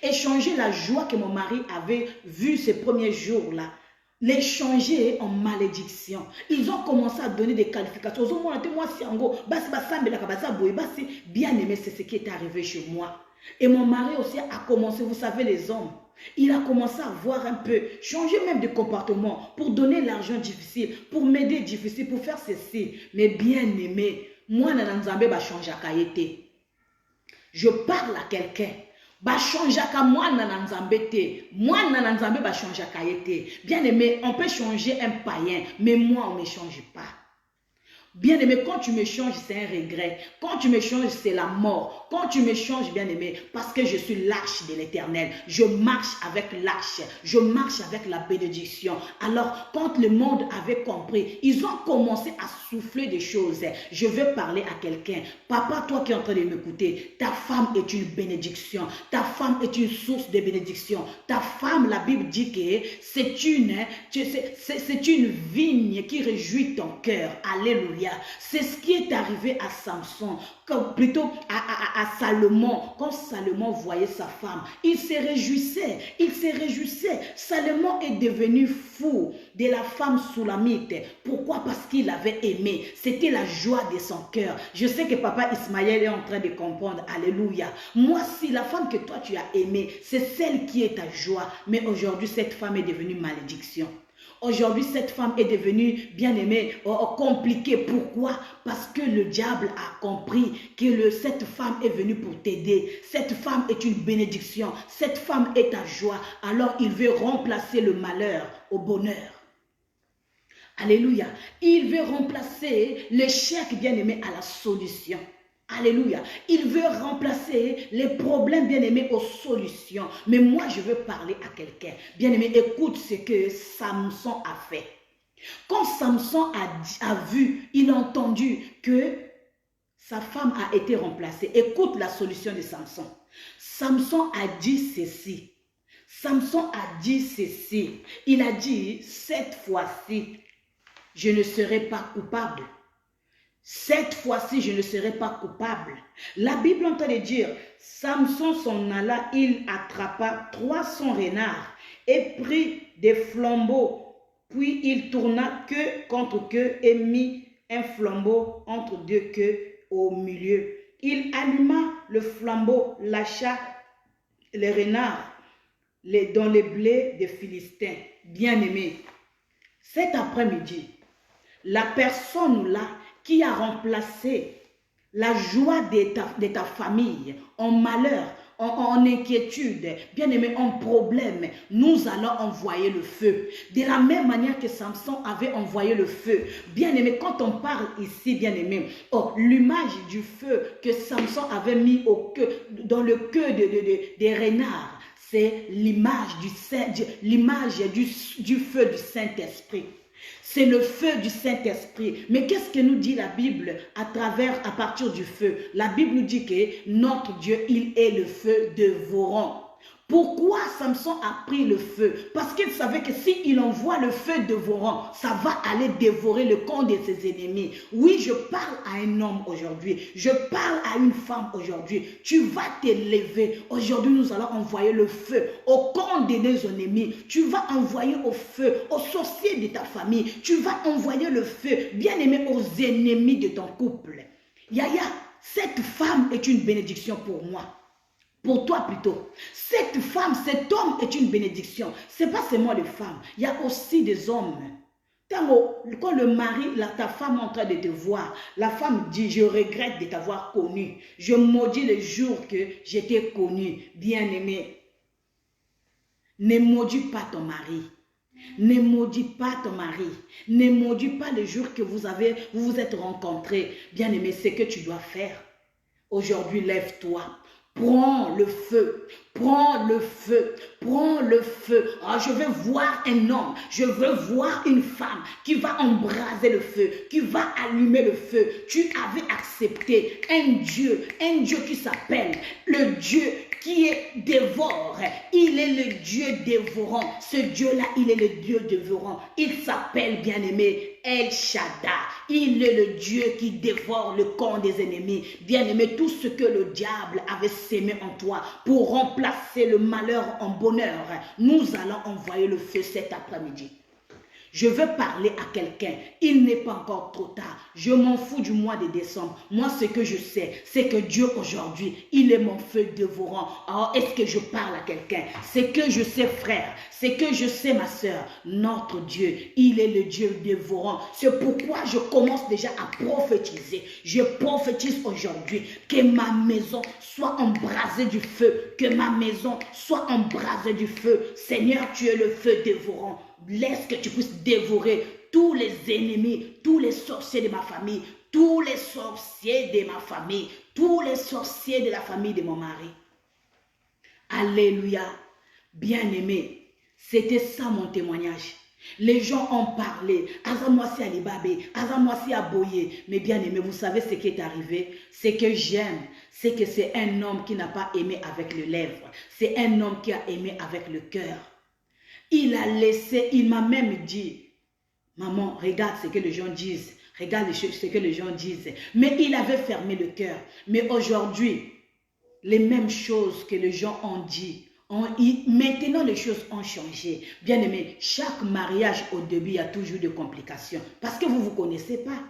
la joie que mon mari avait vue ces premiers jours-là. L'échanger en malédiction. Ils ont commencé à donner des qualifications. Bien aimé, c'est ce qui est arrivé chez moi. Et mon mari aussi a commencé, vous savez, les hommes, il a commencé à voir un peu, changer même de comportement pour donner l'argent difficile, pour m'aider difficile, pour faire ceci. Mais bien aimé, moi, je parle à quelqu'un. Bien aimé, on peut changer un païen, mais moi, on ne me change pas. Bien aimé, quand tu me changes, c'est un regret. Quand tu me changes, c'est la mort. Quand tu me changes, bien aimé, parce que je suis l'arche de l'Éternel. Je marche avec l'arche. Je marche avec la bénédiction. Alors, quand le monde avait compris, ils ont commencé à souffler des choses. Je veux parler à quelqu'un. Papa, toi qui es en train de m'écouter, ta femme est une bénédiction. Ta femme est une source de bénédiction. Ta femme, la Bible dit que c'est une vigne qui réjouit ton cœur. Alléluia. C'est ce qui est arrivé à Samson, plutôt à Salomon. Quand Salomon voyait sa femme, il se réjouissait, Salomon est devenu fou de la femme soulamite. Pourquoi? Parce qu'il avait aimé. C'était la joie de son cœur. Je sais que papa Ismaël est en train de comprendre. Alléluia. Moi, si la femme que toi tu as aimée, c'est celle qui est ta joie. Mais aujourd'hui, cette femme est devenue malédiction. Aujourd'hui, cette femme est devenue, bien aimée, compliquée. Pourquoi? Parce que le diable a compris que cette femme est venue pour t'aider. Cette femme est une bénédiction. Cette femme est ta joie. Alors, il veut remplacer le malheur au bonheur. Alléluia. Il veut remplacer l'échec, bien aimé, à la solution. Alléluia. Il veut remplacer les problèmes, bien-aimés, aux solutions. Mais moi, je veux parler à quelqu'un. Bien-aimé, écoute ce que Samson a fait. Quand Samson a vu, il a entendu que sa femme a été remplacée. Écoute la solution de Samson. Samson a dit ceci. Samson a dit ceci. Il a dit, cette fois-ci, je ne serai pas coupable. Cette fois-ci, je ne serai pas coupable. La Bible entend dire, Samson s'en alla, il attrapa 300 renards et prit des flambeaux. Puis il tourna queue contre queue et mit un flambeau entre deux queues au milieu. Il alluma le flambeau, lâcha les renards dans les blés des Philistins. Bien-aimés, cet après-midi, la personne là qui a remplacé la joie de ta famille en malheur, en inquiétude, bien aimé, en problème, nous allons envoyer le feu. De la même manière que Samson avait envoyé le feu. Bien aimé, quand on parle ici, bien aimé, l'image du feu que Samson avait mis dans le queue des renards, c'est l'image du feu du Saint-Esprit. C'est le feu du Saint-Esprit. Mais qu'est-ce que nous dit la Bible à partir du feu? La Bible nous dit que notre Dieu, il est le feu dévorant. Pourquoi Samson a pris le feu? Parce qu'il savait que s'il envoie le feu dévorant, ça va aller dévorer le camp de ses ennemis. Oui, je parle à un homme aujourd'hui. Je parle à une femme aujourd'hui. Tu vas t'élever. Aujourd'hui, nous allons envoyer le feu au camp de nos ennemis. Tu vas envoyer au feu aux sorciers de ta famille. Tu vas envoyer le feu, bien aimé, aux ennemis de ton couple. Yaya, cette femme est une bénédiction pour moi. Pour toi plutôt. Cette femme, cet homme est une bénédiction. Ce n'est pas seulement les femmes. Il y a aussi des hommes. Quand le mari, ta femme est en train de te voir, la femme dit, je regrette de t'avoir connu. Je maudis le jour que je t'ai connu. Bien-aimé, ne maudis pas ton mari. Ne maudis pas ton mari. Ne maudis pas le jour que vous vous êtes rencontrés. Bien-aimé, c'est ce que tu dois faire. Aujourd'hui, lève-toi. Prends le feu, prends le feu, prends le feu. Ah, je veux voir un homme, je veux voir une femme qui va embraser le feu, qui va allumer le feu. Tu avais accepté un Dieu qui s'appelle le Dieu qui est dévore. Il est le Dieu dévorant. Ce Dieu-là, il est le Dieu dévorant. Il s'appelle, bien-aimé, El Shaddai. Il est le Dieu qui dévore le camp des ennemis. Bien-aimé, tout ce que le diable avait sémé en toi pour remplacer le malheur en bonheur, nous allons envoyer le feu cet après-midi. Je veux parler à quelqu'un. Il n'est pas encore trop tard. Je m'en fous du mois de décembre. Moi, ce que je sais, c'est que Dieu aujourd'hui, il est mon feu dévorant. Alors, est-ce que je parle à quelqu'un? C'est que je sais, frère. C'est que je sais, ma soeur. Notre Dieu, il est le Dieu dévorant. C'est pourquoi je commence déjà à prophétiser. Je prophétise aujourd'hui que ma maison soit embrasée du feu. Que ma maison soit embrasée du feu. Seigneur, tu es le feu dévorant. Laisse que tu puisses dévorer tous les ennemis, tous les sorciers de ma famille, tous les sorciers de ma famille, tous les sorciers de la famille de mon mari. Alléluia. Bien-aimé, c'était ça mon témoignage. Les gens ont parlé. Azamoisi Alibabé, Azamoisi Aboye. Mais bien-aimé, vous savez ce qui est arrivé? C'est que j'aime. C'est que c'est un homme qui n'a pas aimé avec les lèvres. C'est un homme qui a aimé avec le cœur. Il a laissé, il m'a même dit, maman, regarde ce que les gens disent, regarde ce que les gens disent. Mais il avait fermé le cœur. Mais aujourd'hui, les mêmes choses que les gens ont dit, maintenant les choses ont changé. Bien aimé, chaque mariage au début, il y a toujours des complications. Parce que vous ne vous connaissez pas.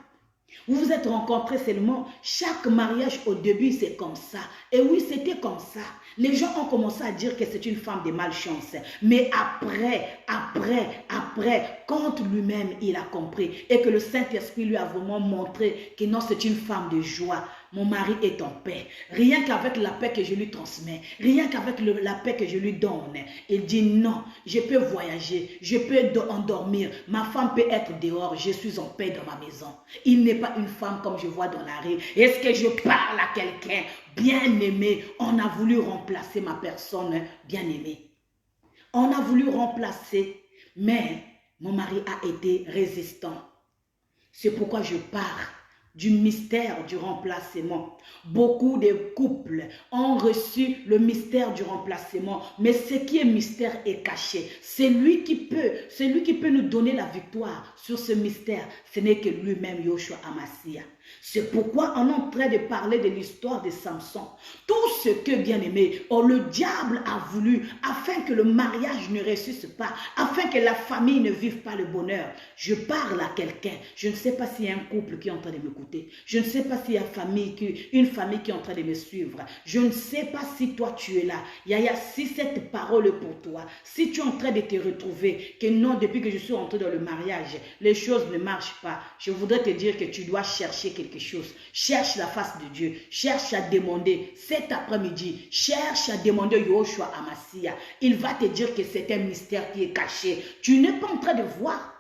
Vous vous êtes rencontrés seulement. Chaque mariage au début, c'est comme ça. Et oui, c'était comme ça. Les gens ont commencé à dire que c'est une femme de malchance. Mais après, quand lui-même, il a compris et que le Saint-Esprit lui a vraiment montré que non, c'est une femme de joie. Mon mari est en paix. Rien qu'avec la paix que je lui transmets, rien qu'avec la paix que je lui donne, il dit non, je peux voyager, je peux endormir, ma femme peut être dehors, je suis en paix dans ma maison. Il n'est pas une femme comme je vois dans la rue. Est-ce que je parle à quelqu'un bien aimé? On a voulu remplacer ma personne bien aimée. On a voulu remplacer, mais mon mari a été résistant. C'est pourquoi je parle du mystère du remplacement. Beaucoup de couples ont reçu le mystère du remplacement, mais ce qui est mystère est caché. C'est lui qui peut nous donner la victoire sur ce mystère. Ce n'est que lui-même, Yoshua Amassia. C'est pourquoi on est en train de parler de l'histoire de Samson. Tout ce que, bien aimé, le diable a voulu, afin que le mariage ne réussisse pas, afin que la famille ne vive pas le bonheur. Je parle à quelqu'un. Je ne sais pas s'il y a un couple qui est en train de m'écouter. Je ne sais pas s'il y a une famille qui est en train de me suivre. Je ne sais pas si toi tu es là. Yaya, si cette parole est pour toi, si tu es en train de te retrouver, que non, depuis que je suis entrée dans le mariage, les choses ne marchent pas, je voudrais te dire que tu dois chercher quelque chose. Cherche la face de Dieu. Cherche à demander cet après-midi. Cherche à demander Yoshua Amassia. Il va te dire que c'est un mystère qui est caché. Tu n'es pas en train de voir.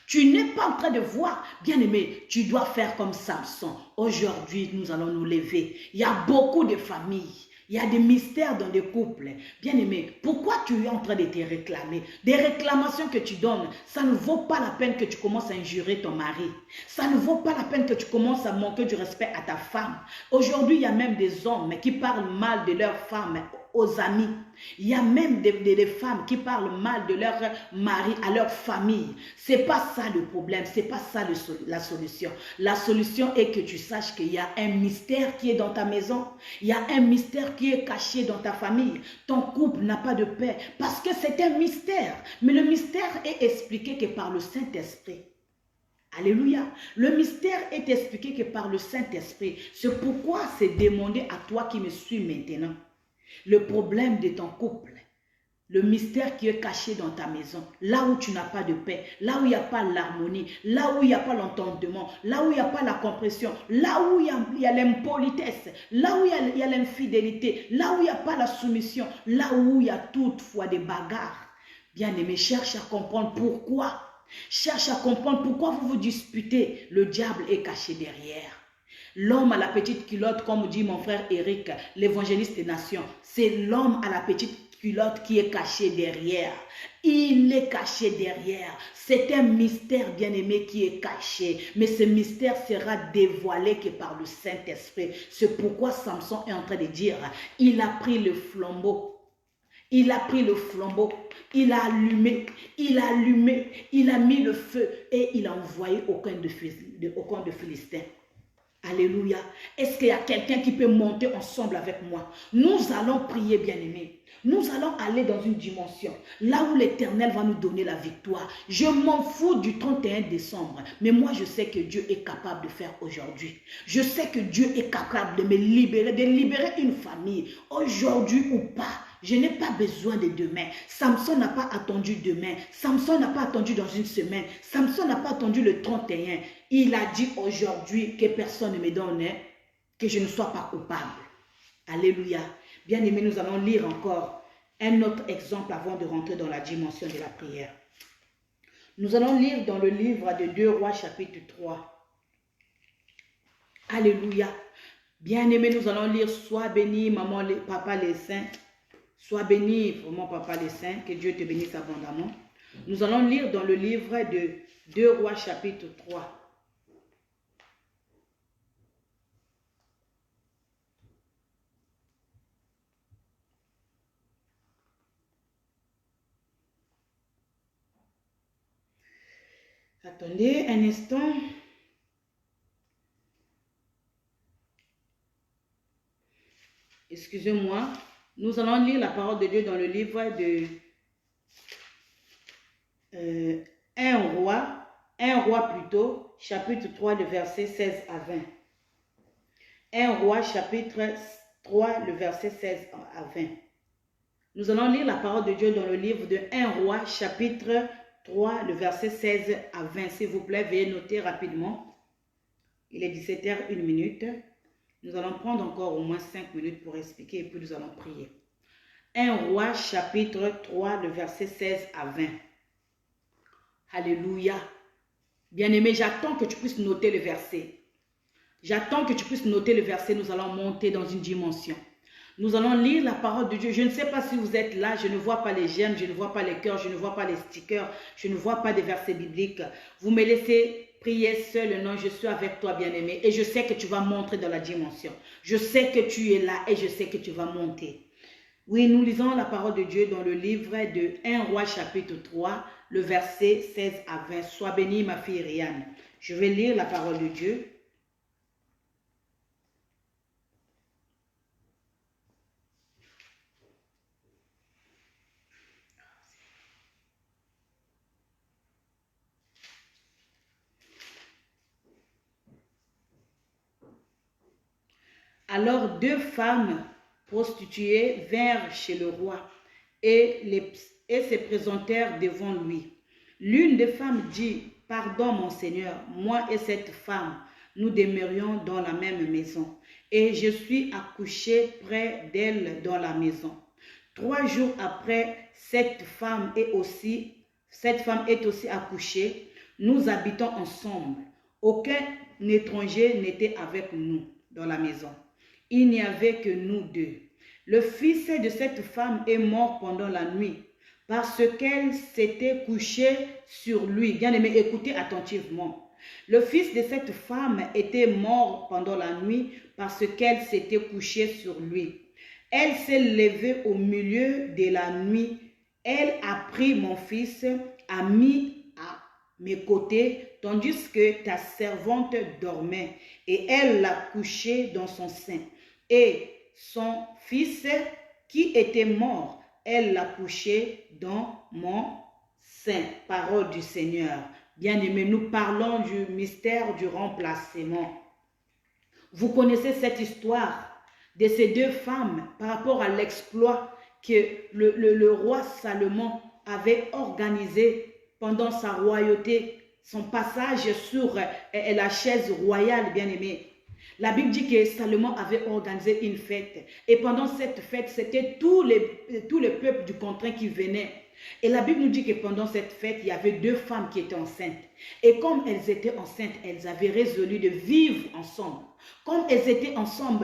Tu n'es pas en train de voir. Bien aimé, tu dois faire comme Samson. Aujourd'hui, nous allons nous lever. Il y a beaucoup de familles. Il y a des mystères dans des couples. Bien aimé, pourquoi tu es en train de te réclamer? Des réclamations que tu donnes, ça ne vaut pas la peine que tu commences à injurer ton mari. Ça ne vaut pas la peine que tu commences à manquer du respect à ta femme. Aujourd'hui, il y a même des hommes qui parlent mal de leur femme aux amis. Il y a même des femmes qui parlent mal de leur mari à leur famille. C'est pas ça le problème, c'est pas ça la solution. La solution est que tu saches qu'il y a un mystère qui est dans ta maison. Il y a un mystère qui est caché dans ta famille. Ton couple n'a pas de paix parce que c'est un mystère. Mais le mystère est expliqué que par le Saint-Esprit. Alléluia. Le mystère est expliqué que par le Saint-Esprit. C'est pourquoi c'est demandé à toi qui me suis maintenant. Le problème de ton couple, le mystère qui est caché dans ta maison, là où tu n'as pas de paix, là où il n'y a pas l'harmonie, là où il n'y a pas l'entendement, là où il n'y a pas la compréhension, là où il y a l'impolitesse, là où il y a l'infidélité, là où il n'y a pas la soumission, là où il y a toutefois des bagarres. Bien-aimé, cherche à comprendre pourquoi. Cherche à comprendre pourquoi vous vous disputez. Le diable est caché derrière. L'homme à la petite culotte, comme dit mon frère Eric, l'évangéliste des nations, c'est l'homme à la petite culotte qui est caché derrière. Il est caché derrière. C'est un mystère bien-aimé qui est caché. Mais ce mystère sera dévoilé que par le Saint-Esprit. C'est pourquoi Samson est en train de dire, il a pris le flambeau. Il a pris le flambeau, il a allumé, il a mis le feu et il a envoyé au camp de Philistins. Alléluia. Est-ce qu'il y a quelqu'un qui peut monter ensemble avec moi? Nous allons prier, bien-aimés. Nous allons aller dans une dimension, là où l'Éternel va nous donner la victoire. Je m'en fous du 31 décembre, mais moi je sais que Dieu est capable de faire aujourd'hui. Je sais que Dieu est capable de me libérer, de libérer une famille, aujourd'hui ou pas. Je n'ai pas besoin de demain. Samson n'a pas attendu demain. Samson n'a pas attendu dans une semaine. Samson n'a pas attendu le 31. Il a dit aujourd'hui que personne ne me donne, que je ne sois pas coupable. Alléluia. Bien-aimés, nous allons lire encore un autre exemple avant de rentrer dans la dimension de la prière. Nous allons lire dans le livre de 2 Rois chapitre 3. Alléluia. Bien-aimés, nous allons lire, sois béni, maman, papa, les saints. Sois béni, vraiment, papa, les saints. Que Dieu te bénisse abondamment. Nous allons lire dans le livre de 2 Rois chapitre 3. Attendez un instant. Excusez-moi. Nous allons lire la parole de Dieu dans le livre de 1 roi plutôt, chapitre 3, le verset 16 à 20. 1 Roi, chapitre 3, le verset 16 à 20. Nous allons lire la parole de Dieu dans le livre de 1 Roi, chapitre 3, le verset 16 à 20. S'il vous plaît, veuillez noter rapidement. Il est 17h01. Nous allons prendre encore au moins 5 minutes pour expliquer et puis nous allons prier. 1 Roi, chapitre 3, le verset 16 à 20. Alléluia. Bien-aimé, j'attends que tu puisses noter le verset. J'attends que tu puisses noter le verset. Nous allons monter dans une dimension. Nous allons lire la parole de Dieu. Je ne sais pas si vous êtes là. Je ne vois pas les j'aime, je ne vois pas les cœurs, je ne vois pas les stickers, je ne vois pas des versets bibliques. Vous me laissez prier seul. Non, je suis avec toi, bien-aimé. Et je sais que tu vas monter dans la dimension. Je sais que tu es là et je sais que tu vas monter. Oui, nous lisons la parole de Dieu dans le livre de 1 Roi chapitre 3, le verset 16 à 20. Sois bénie, ma fille Rianne. Je vais lire la parole de Dieu. Alors 2 femmes prostituées vinrent chez le roi et se présentèrent devant lui. L'une des femmes dit, « Pardon, mon Seigneur, moi et cette femme, nous demeurions dans la même maison, et je suis accouchée près d'elle dans la maison. 3 jours après, cette femme est aussi accouchée. Nous habitons ensemble. Aucun étranger n'était avec nous dans la maison. Il n'y avait que nous 2. Le fils de cette femme est mort pendant la nuit parce qu'elle s'était couchée sur lui. Bien-aimé, écoutez attentivement. Le fils de cette femme était mort pendant la nuit parce qu'elle s'était couchée sur lui. Elle s'est levée au milieu de la nuit. Elle a pris mon fils, a mis à mes côtés, tandis que ta servante dormait, et elle l'a couché dans son sein. Et son fils qui était mort, elle l'a couché dans mon sein. Parole du Seigneur. Bien-aimés, nous parlons du mystère du remplacement. Vous connaissez cette histoire de ces 2 femmes par rapport à l'exploit que le roi Salomon avait organisé pendant sa royauté, son passage sur la chaise royale, bien-aimé. La Bible dit que Salomon avait organisé une fête. Et pendant cette fête, c'était tous les peuples du contraint qui venaient. Et la Bible nous dit que pendant cette fête, il y avait 2 femmes qui étaient enceintes. Et comme elles étaient enceintes, elles avaient résolu de vivre ensemble. Comme elles étaient enceintes,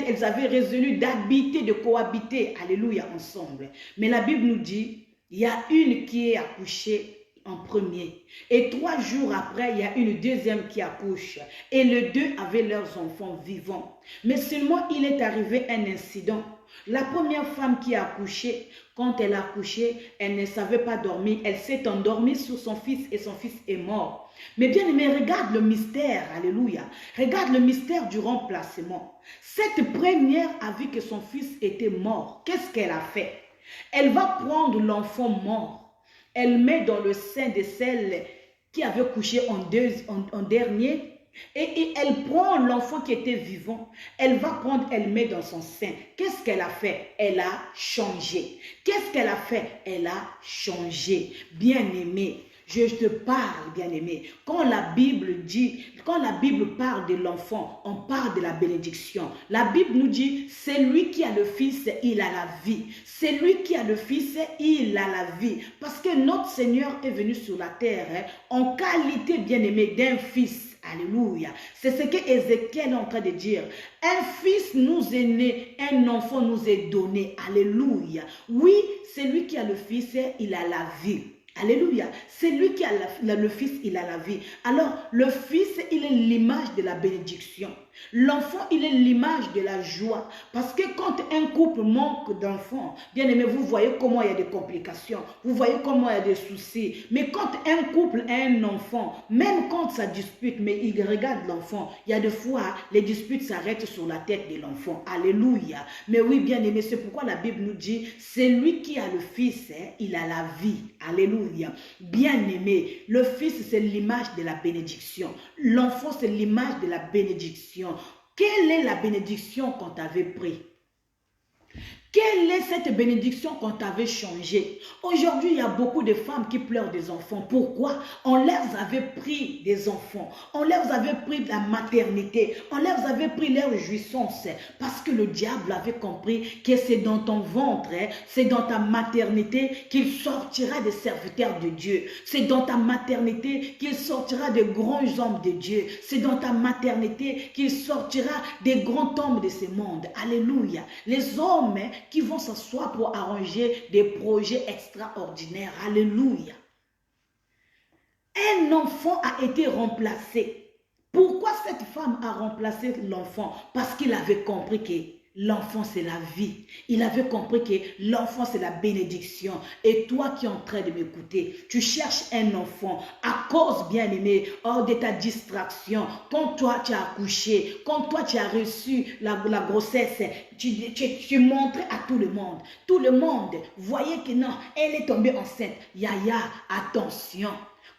elles avaient résolu d'habiter, de cohabiter, alléluia, ensemble. Mais la Bible nous dit, il y a une qui est accouchée en premier. Et 3 jours après, il y a une deuxième qui accouche. Et les 2 avaient leurs enfants vivants. Mais seulement, il est arrivé un incident. La première femme qui a accouché, quand elle a accouché, elle ne savait pas dormir. Elle s'est endormie sur son fils et son fils est mort. Mais bien aimé, regarde le mystère, alléluia. Regarde le mystère du remplacement. Cette première a vu que son fils était mort. Qu'est-ce qu'elle a fait? Elle va prendre l'enfant mort. Elle met dans le sein de celle qui avait couché en dernier. Et elle prend l'enfant qui était vivant. Elle va prendre, elle met dans son sein. Qu'est-ce qu'elle a fait? Elle a changé. Qu'est-ce qu'elle a fait? Elle a changé. Bien-aimé, je te parle, bien-aimé. Quand la Bible parle de l'enfant, on parle de la bénédiction. La Bible nous dit, c'est lui qui a le fils, il a la vie. C'est lui qui a le fils, il a la vie. Parce que notre Seigneur est venu sur la terre en qualité, bien-aimé, d'un fils. Alléluia. C'est ce que Ézéchiel est en train de dire. Un fils nous est né, un enfant nous est donné. Alléluia. Oui, c'est lui qui a le fils, il a la vie. Alléluia. C'est lui qui a le fils, il a la vie. Alors, le fils, il est l'image de la bénédiction. L'enfant, il est l'image de la joie. Parce que quand un couple manque d'enfants, bien aimé, vous voyez comment il y a des complications. Vous voyez comment il y a des soucis. Mais quand un couple a un enfant, même quand ça dispute, mais il regarde l'enfant, il y a des fois, les disputes s'arrêtent sur la tête de l'enfant. Alléluia. Mais oui, bien aimé, c'est pourquoi la Bible nous dit, c'est lui qui a le fils, il a la vie. Alléluia. Bien aimé, le fils, c'est l'image de la bénédiction. L'enfant, c'est l'image de la bénédiction. Quelle est la bénédiction qu'on t'avait pris? Quelle est cette bénédiction qu'on t'avait changé? Aujourd'hui, il y a beaucoup de femmes qui pleurent des enfants. Pourquoi? On leur avait pris des enfants. On leur avait pris la maternité. On leur avait pris leur jouissance. Parce que le diable avait compris que c'est dans ton ventre, c'est dans ta maternité qu'il sortira des serviteurs de Dieu. C'est dans ta maternité qu'il sortira des grands hommes de Dieu. C'est dans ta maternité qu'il sortira des grands hommes de ce monde. Alléluia. Les hommes qui vont s'asseoir pour arranger des projets extraordinaires. Alléluia. Un enfant a été remplacé. Pourquoi cette femme a remplacé l'enfant? Parce qu'il avait compris que l'enfant, c'est la vie. Il avait compris que l'enfant, c'est la bénédiction. Et toi qui es en train de m'écouter, tu cherches un enfant à cause, bien aimé, hors de ta distraction. Quand toi, tu as accouché, quand toi, tu as reçu la grossesse, tu montrais à tout le monde. Tout le monde voyait que non, elle est tombée enceinte. Yaya, attention.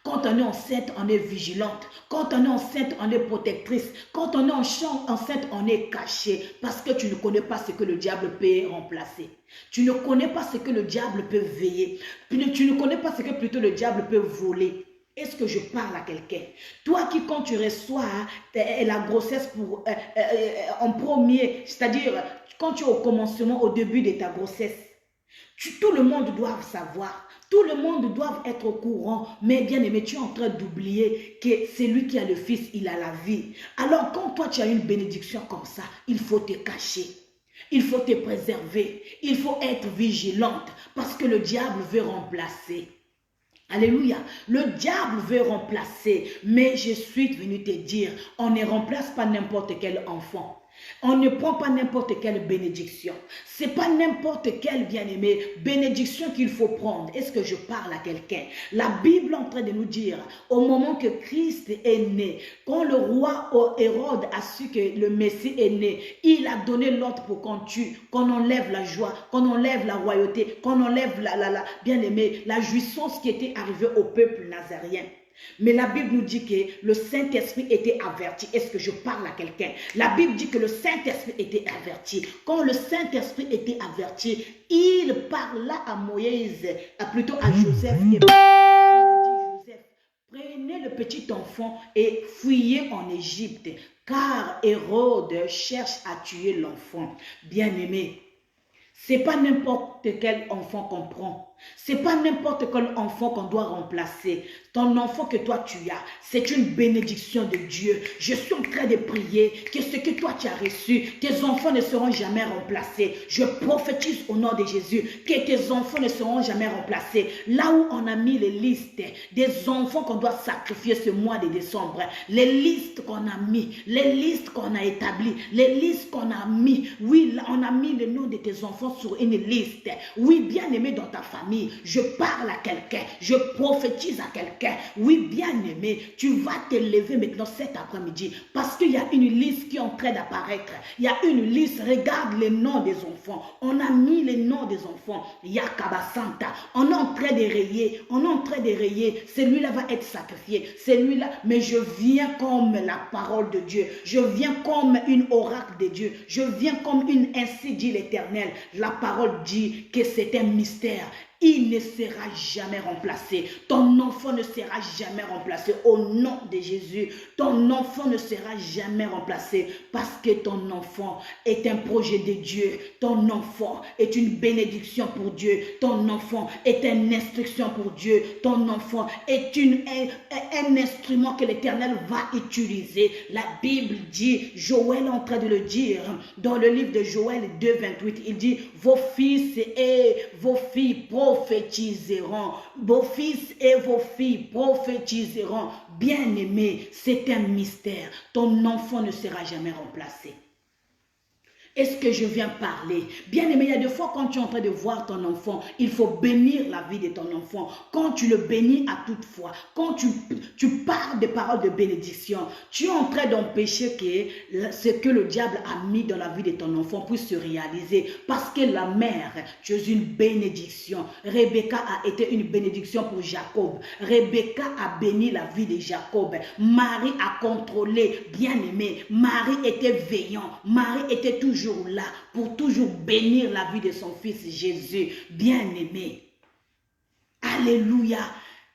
Quand on est enceinte, on est vigilante. Quand on est enceinte, on est protectrice. Quand on est enceinte, on est caché. Parce que tu ne connais pas ce que le diable peut remplacer. Tu ne connais pas ce que le diable peut veiller. Tu ne connais pas ce que plutôt le diable peut voler. Est-ce que je parle à quelqu'un? Toi qui, quand tu reçois la grossesse en premier, c'est-à-dire quand tu es au commencement, au début de ta grossesse, tout le monde doit savoir. Tout le monde doit être au courant. Mais bien aimé, tu es en train d'oublier que c'est lui qui a le fils, il a la vie. Alors quand toi tu as une bénédiction comme ça, il faut te cacher. Il faut te préserver. Il faut être vigilante parce que le diable veut remplacer. Alléluia. Le diable veut remplacer. Mais je suis venu te dire, on ne remplace pas n'importe quel enfant. On ne prend pas n'importe quelle bénédiction. Ce n'est pas n'importe quelle, bien-aimé, bénédiction qu'il faut prendre. Est-ce que je parle à quelqu'un? La Bible est en train de nous dire, au moment que Christ est né, quand le roi Hérode a su que le Messie est né, il a donné l'ordre pour qu'on tue, qu'on enlève la joie, qu'on enlève la royauté, qu'on enlève bien-aimé, la jouissance qui était arrivée au peuple nazaréen. Mais la Bible nous dit que le Saint-Esprit était averti. Est-ce que je parle à quelqu'un? La Bible dit que le Saint-Esprit était averti. Quand le Saint-Esprit était averti, il parla à Moïse, plutôt à Joseph. Et il a dit, Joseph, prenez le petit enfant et fuyez en Égypte, car Hérode cherche à tuer l'enfant. Bien-aimé, ce n'est pas n'importe quel enfant qu'on prend. Ce n'est pas n'importe quel enfant qu'on doit remplacer. Ton enfant que toi tu as, c'est une bénédiction de Dieu. Je suis en train de prier que ce que toi tu as reçu, tes enfants ne seront jamais remplacés. Je prophétise au nom de Jésus que tes enfants ne seront jamais remplacés. Là où on a mis les listes des enfants qu'on doit sacrifier ce mois de décembre, les listes qu'on a mis, les listes qu'on a établies, les listes qu'on a mis. Oui, là, on a mis le nom de tes enfants sur une liste. Oui, bien aimé dans ta famille. Je parle à quelqu'un, je prophétise à quelqu'un. Oui, bien aimé, tu vas te lever maintenant cet après-midi parce qu'il y a une liste qui est en train d'apparaître. Il y a une liste, regarde les noms des enfants. On a mis les noms des enfants. Yakabasanta. On est en train de rayer, celui-là va être sacrifié, celui-là, mais je viens comme la parole de Dieu. Je viens comme une oracle de Dieu. Je viens comme une ainsi dit l'Éternel. La parole dit que c'est un mystère. Il ne sera jamais remplacé. Ton enfant ne sera jamais remplacé. Au nom de Jésus, ton enfant ne sera jamais remplacé parce que ton enfant est un projet de Dieu. Ton enfant est une bénédiction pour Dieu. Ton enfant est une instruction pour Dieu. Ton enfant est un instrument que l'Éternel va utiliser. La Bible dit, Joël est en train de le dire dans le livre de Joël 2, 28. Il dit, vos fils et vos filles prophétiseront. Vos fils et vos filles prophétiseront. Bien-aimé, c'est un mystère. Ton enfant ne sera jamais remplacé. Est-ce que je viens parler? Bien aimé, il y a des fois quand tu es en train de voir ton enfant, il faut bénir la vie de ton enfant. Quand tu le bénis à toute fois, quand tu parles des paroles de bénédiction, tu es en train d'empêcher que ce que le diable a mis dans la vie de ton enfant puisse se réaliser. Parce que la mère, tu es une bénédiction. Rebecca a été une bénédiction pour Jacob. Rebecca a béni la vie de Jacob. Marie a contrôlé, bien aimé. Marie était veillant. Marie était toujours là pour toujours bénir la vie de son fils Jésus, bien-aimé. Alléluia.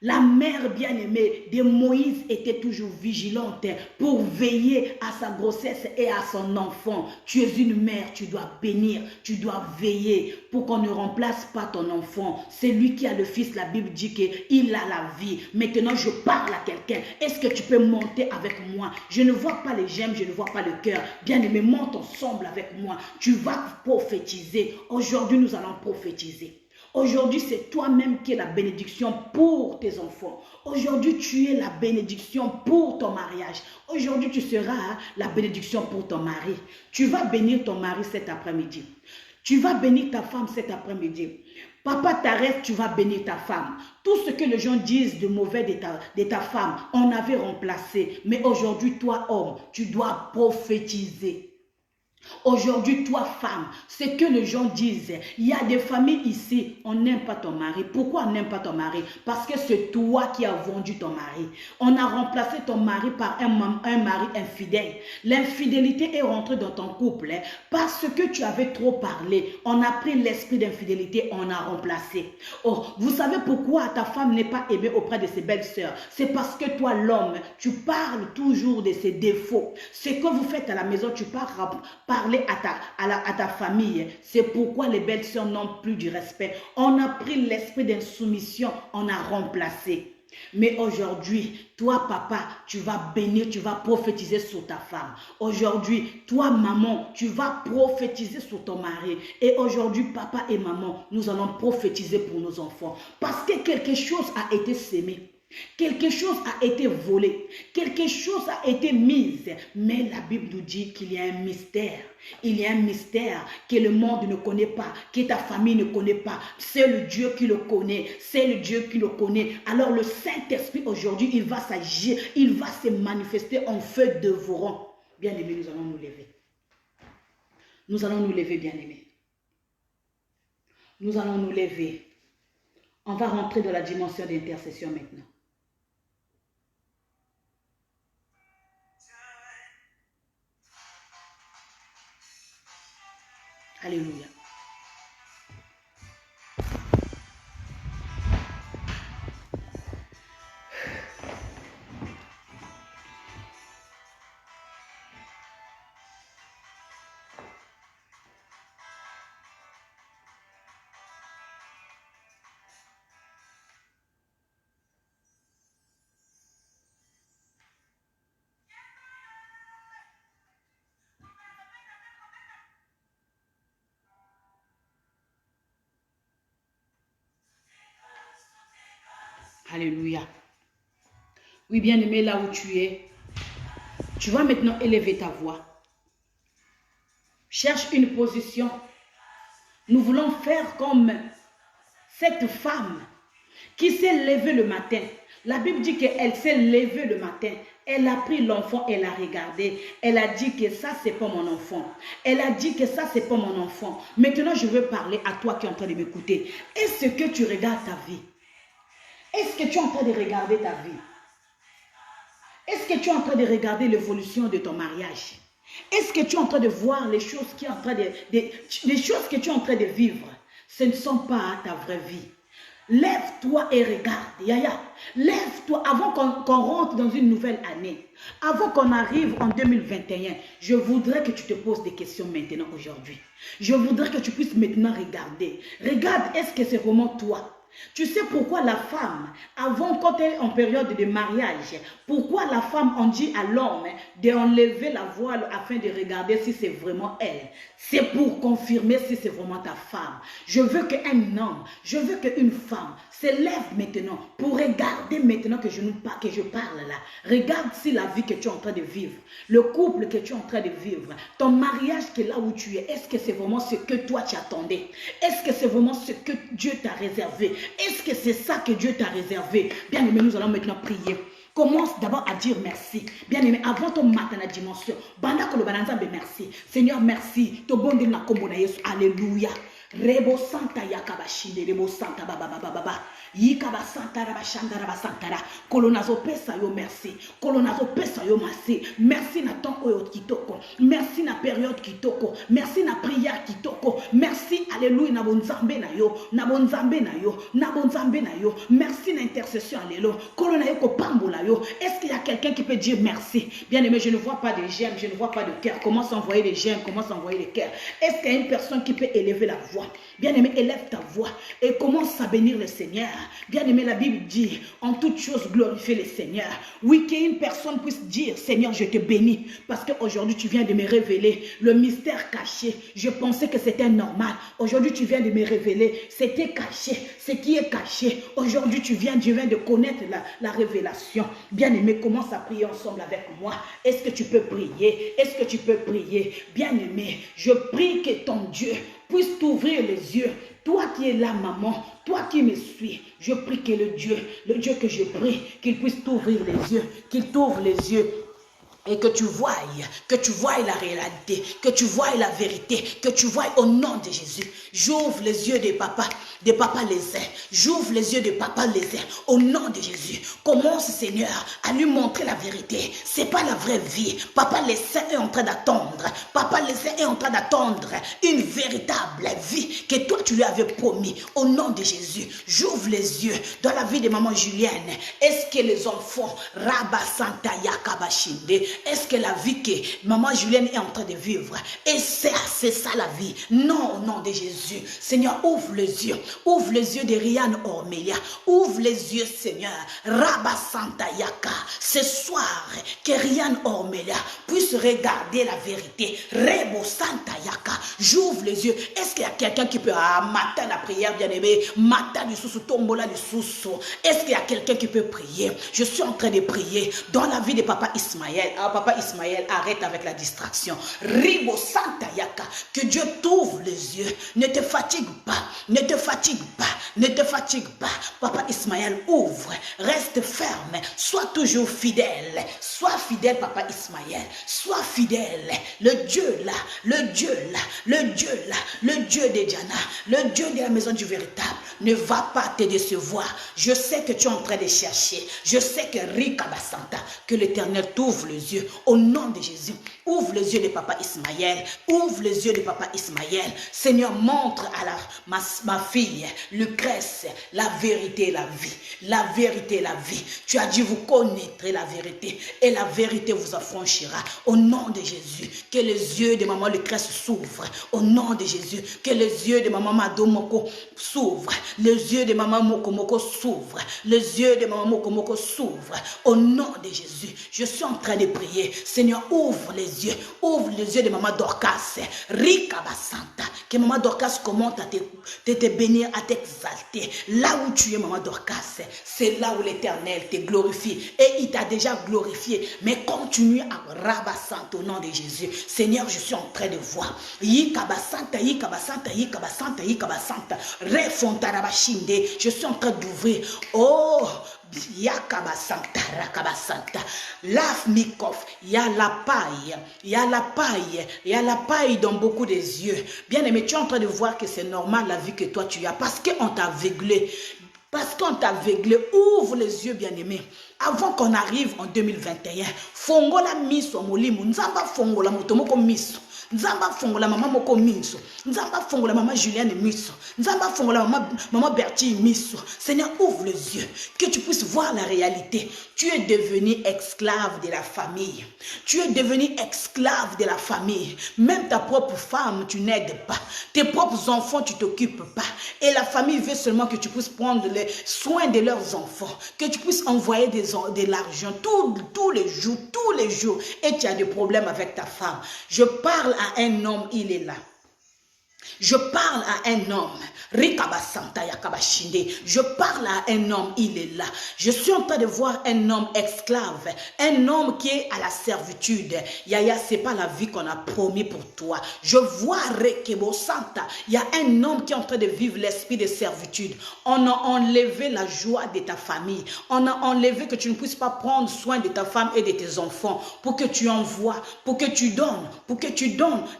La mère bien-aimée de Moïse était toujours vigilante pour veiller à sa grossesse et à son enfant. Tu es une mère, tu dois bénir, tu dois veiller pour qu'on ne remplace pas ton enfant. C'est lui qui a le fils, la Bible dit qu'il a la vie. Maintenant, je parle à quelqu'un. Est-ce que tu peux monter avec moi? Je ne vois pas les gemmes, je ne vois pas le cœur. Bien-aimé, monte ensemble avec moi. Tu vas prophétiser. Aujourd'hui, nous allons prophétiser. Aujourd'hui, c'est toi-même qui es la bénédiction pour tes enfants. Aujourd'hui, tu es la bénédiction pour ton mariage. Aujourd'hui, tu seras la bénédiction pour ton mari. Tu vas bénir ton mari cet après-midi. Tu vas bénir ta femme cet après-midi. Papa t'arrête, tu vas bénir ta femme. Tout ce que les gens disent de mauvais de ta femme, on avait remplacé. Mais aujourd'hui, toi, homme, tu dois prophétiser. Aujourd'hui, toi, femme, ce que les gens disent, il y a des familles ici, on n'aime pas ton mari. Pourquoi on n'aime pas ton mari? Parce que c'est toi qui as vendu ton mari. On a remplacé ton mari par un mari infidèle. L'infidélité est rentrée dans ton couple parce que tu avais trop parlé. On a pris l'esprit d'infidélité, on a remplacé. Oh, vous savez pourquoi ta femme n'est pas aimée auprès de ses belles-sœurs? C'est parce que toi, l'homme, tu parles toujours de ses défauts. Ce que vous faites à la maison, tu parler à ta famille. C'est pourquoi les belles sœurs n'ont plus du respect. On a pris l'esprit d'insoumission, on a remplacé. Mais aujourd'hui, toi papa, tu vas bénir, tu vas prophétiser sur ta femme. Aujourd'hui, toi maman, tu vas prophétiser sur ton mari. Et aujourd'hui, papa et maman, nous allons prophétiser pour nos enfants. Parce que quelque chose a été sémé. Quelque chose a été volé, quelque chose a été mis, mais la Bible nous dit qu'il y a un mystère. Il y a un mystère que le monde ne connaît pas, que ta famille ne connaît pas. C'est le Dieu qui le connaît, c'est le Dieu qui le connaît. Alors le Saint-Esprit aujourd'hui, il va s'agir, il va se manifester en feu dévorant. Bien-aimés, nous allons nous lever. Nous allons nous lever, bien-aimés. Nous allons nous lever. On va rentrer dans la dimension d'intercession maintenant. Alléluia. Alléluia. Oui, bien-aimé, là où tu es, tu vas maintenant élever ta voix. Cherche une position. Nous voulons faire comme cette femme qui s'est levée le matin. La Bible dit qu'elle s'est levée le matin. Elle a pris l'enfant, elle a regardé. Elle a dit que ça, c'est pas mon enfant. Elle a dit que ça, c'est pas mon enfant. Maintenant, je veux parler à toi qui es en train de m'écouter. Est-ce que tu regardes ta vie? Est-ce que tu es en train de regarder ta vie? Est-ce que tu es en train de regarder l'évolution de ton mariage? Est-ce que tu es en train de voir les choses qui sont en train les choses que tu es en train de vivre? Ce ne sont pas ta vraie vie. Lève-toi et regarde. Yaya, lève-toi avant qu'on rentre dans une nouvelle année. Avant qu'on arrive en 2021, je voudrais que tu te poses des questions maintenant, aujourd'hui. Je voudrais que tu puisses maintenant regarder. Regarde, est-ce que c'est vraiment toi? Tu sais pourquoi la femme, avant quand elle est en période de mariage, pourquoi la femme on dit à l'homme d'enlever la voile afin de regarder si c'est vraiment elle. C'est pour confirmer si c'est vraiment ta femme. Je veux qu'un homme, je veux qu'une femme se lève maintenant pour regarder maintenant que je parle là. Regarde si la vie que tu es en train de vivre, le couple que tu es en train de vivre, ton mariage qui est là où tu es, est-ce que c'est vraiment ce que toi tu attendais? Est-ce que c'est vraiment ce que Dieu t'a réservé? Est-ce que c'est ça que Dieu t'a réservé? Bien aimé, nous allons maintenant prier. Commence d'abord à dire merci. Bien aimé, avant ton matin la dimension. Banda ko lo bananza be merci. Seigneur, merci. To bonde na kombo na Yesu. Alléluia. Rebo santa yakaba shinde rebo santa baba baba baba. Yikaba santa raba shanda raba santara. Kolonazo pesa yo merci. Kolonazo pesa yo merci. Merci na temps oyo kitoko. Merci na période kitoko. Merci na prière kitoko. Merci alléluia na bonzambe na yo. Na bonzambe na yo. Na bonzambe na yo. Merci na intercession alléluia. Kolona yo ko pambola yo. Est-ce qu'il y a quelqu'un qui peut dire merci? Bien aimé, je ne vois pas de j'aime, je ne vois pas de cœur. Commence à envoyer des j'aime, commence à envoyer des cœurs. Est-ce qu'il y a une personne qui peut élever la voix? Bien aimé, élève ta voix et commence à bénir le Seigneur. Bien aimé, la Bible dit, en toutes choses, glorifiez le Seigneur. Oui, qu'une personne puisse dire, Seigneur, je te bénis, parce qu'aujourd'hui, tu viens de me révéler le mystère caché. Je pensais que c'était normal. Aujourd'hui, tu viens de me révéler, c'était caché, ce qui est caché. Aujourd'hui, tu viens de connaître la révélation. Bien aimé, commence à prier ensemble avec moi. Est-ce que tu peux prier? Est-ce que tu peux prier? Bien aimé, je prie que ton Dieu puisse t'ouvrir les yeux. Toi qui es là, maman, toi qui me suis, je prie que le Dieu que je prie, qu'il puisse t'ouvrir les yeux, qu'il t'ouvre les yeux. Et que tu voies la réalité, que tu voies la vérité, que tu voies au nom de Jésus. J'ouvre les yeux de papa les uns. J'ouvre les yeux de papa les uns, au nom de Jésus. Commence, Seigneur, à lui montrer la vérité. C'est pas la vraie vie. Papa les saints est en train d'attendre. Papa les saints est en train d'attendre une véritable vie que toi tu lui avais promis, au nom de Jésus. J'ouvre les yeux dans la vie de maman Julienne. Est-ce que les enfants, Rabba Santa Yakabashinde, est-ce que la vie que maman Julienne est en train de vivre, et c'est ça la vie? Non, au nom de Jésus. Seigneur, ouvre les yeux de Rianne Ormelia, ouvre les yeux, Seigneur, Rabba Santa Yaka, ce soir, que Rianne Ormelia puisse regarder la vérité. Rebo Santa Yaka, j'ouvre les yeux. Est-ce qu'il y a quelqu'un qui peut, matin la prière, bien aimé, matin du sous tombola du sous, est-ce qu'il y a quelqu'un qui peut prier? Je suis en train de prier dans la vie de papa Ismaël. Papa Ismaël, arrête avec la distraction. Ribo Santa Yaka, que Dieu t'ouvre les yeux. Ne te fatigue pas, ne te fatigue pas, ne te fatigue pas. Papa Ismaël, ouvre, reste ferme, sois toujours fidèle. Sois fidèle, papa Ismaël, sois fidèle. Le Dieu là, le Dieu là, le Dieu là, le Dieu de Diana, le Dieu de la maison du véritable ne va pas te décevoir. Je sais que tu es en train de chercher. Je sais que Rika Basanta, que l'Éternel t'ouvre les yeux. Au nom de Jésus, ouvre les yeux de papa Ismaël. Ouvre les yeux de papa Ismaël. Seigneur, montre à ma fille, Lucrèce, la vérité et la vie. La vérité et la vie. Tu as dit, vous connaîtrez la vérité et la vérité vous affranchira. Au nom de Jésus, que les yeux de maman Lucrèce s'ouvrent. Au nom de Jésus, que les yeux de maman Madomoko s'ouvrent. Les yeux de maman Mokomoko s'ouvrent. Les yeux de maman Mokomoko s'ouvrent. Au nom de Jésus, je suis en train de prier. Seigneur, ouvre les yeux de maman Dorcas. Rika Basanta. Que maman Dorcas commence à te bénir, à t'exalter. Là où tu es, maman Dorcas, c'est là où l'Éternel te glorifie. Et il t'a déjà glorifié. Mais continue à rabassanter au nom de Jésus. Seigneur, je suis en train de voir. Yikabasanta, Yikabasanta, Yikabasanta, Yikabasanta. Refontarabashinde. Je suis en train d'ouvrir. Oh, Yakabasanta, Rakabasanta. Lave Mikov. Il y a la paille. Il y a la paille. Il y a la paille dans beaucoup des yeux. Bien aimé, tu es en train de voir que c'est normal la vie que toi tu as. Parce qu'on t'a aveuglé. Parce qu'on t'a aveuglé. Ouvre les yeux, bien aimé. Avant qu'on arrive en 2021, Fongola miso molimu. Nzamba fongola motomoko miso.
Nzamba fongola maman moko miso. Nzamba fongola maman Julienne miso. Nzamba fongola maman Bertie miso. Seigneur, ouvre les yeux, que tu puisses voir la réalité. Tu es devenu esclave de la famille. Tu es devenu esclave de la famille. Même ta propre femme, tu n'aides pas. Tes propres enfants, tu t'occupes pas. Et la famille veut seulement que tu puisses prendre les soins de leurs enfants. Que tu puisses envoyer de l'argent tous les jours. Et tu as des problèmes avec ta femme. Je parle à un homme, il est là. Je parle à un homme. Je parle à un homme, il est là. Je suis en train de voir un homme esclave, un homme qui est à la servitude. Yaya, c'est pas la vie qu'on a promis pour toi. Je vois Rekebo Santa. Il y a un homme qui est en train de vivre l'esprit de servitude. On a enlevé la joie de ta famille. On a enlevé que tu ne puisses pas prendre soin de ta femme et de tes enfants pour que tu envoies, pour que tu donnes,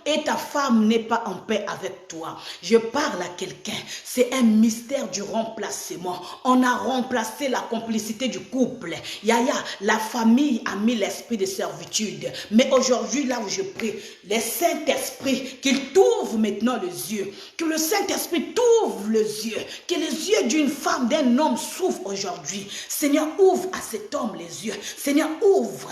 et ta femme n'est pas en paix avec toi. Je parle à quelqu'un. C'est un mystère du remplacement. On a remplacé la complicité du couple. Yaya, la famille a mis l'esprit de servitude. Mais aujourd'hui, là où je prie, le Saint-Esprit, qu'il t'ouvre maintenant les yeux. Que le Saint-Esprit t'ouvre les yeux. Que les yeux d'une femme, d'un homme s'ouvrent aujourd'hui. Seigneur, ouvre à cet homme les yeux. Seigneur, ouvre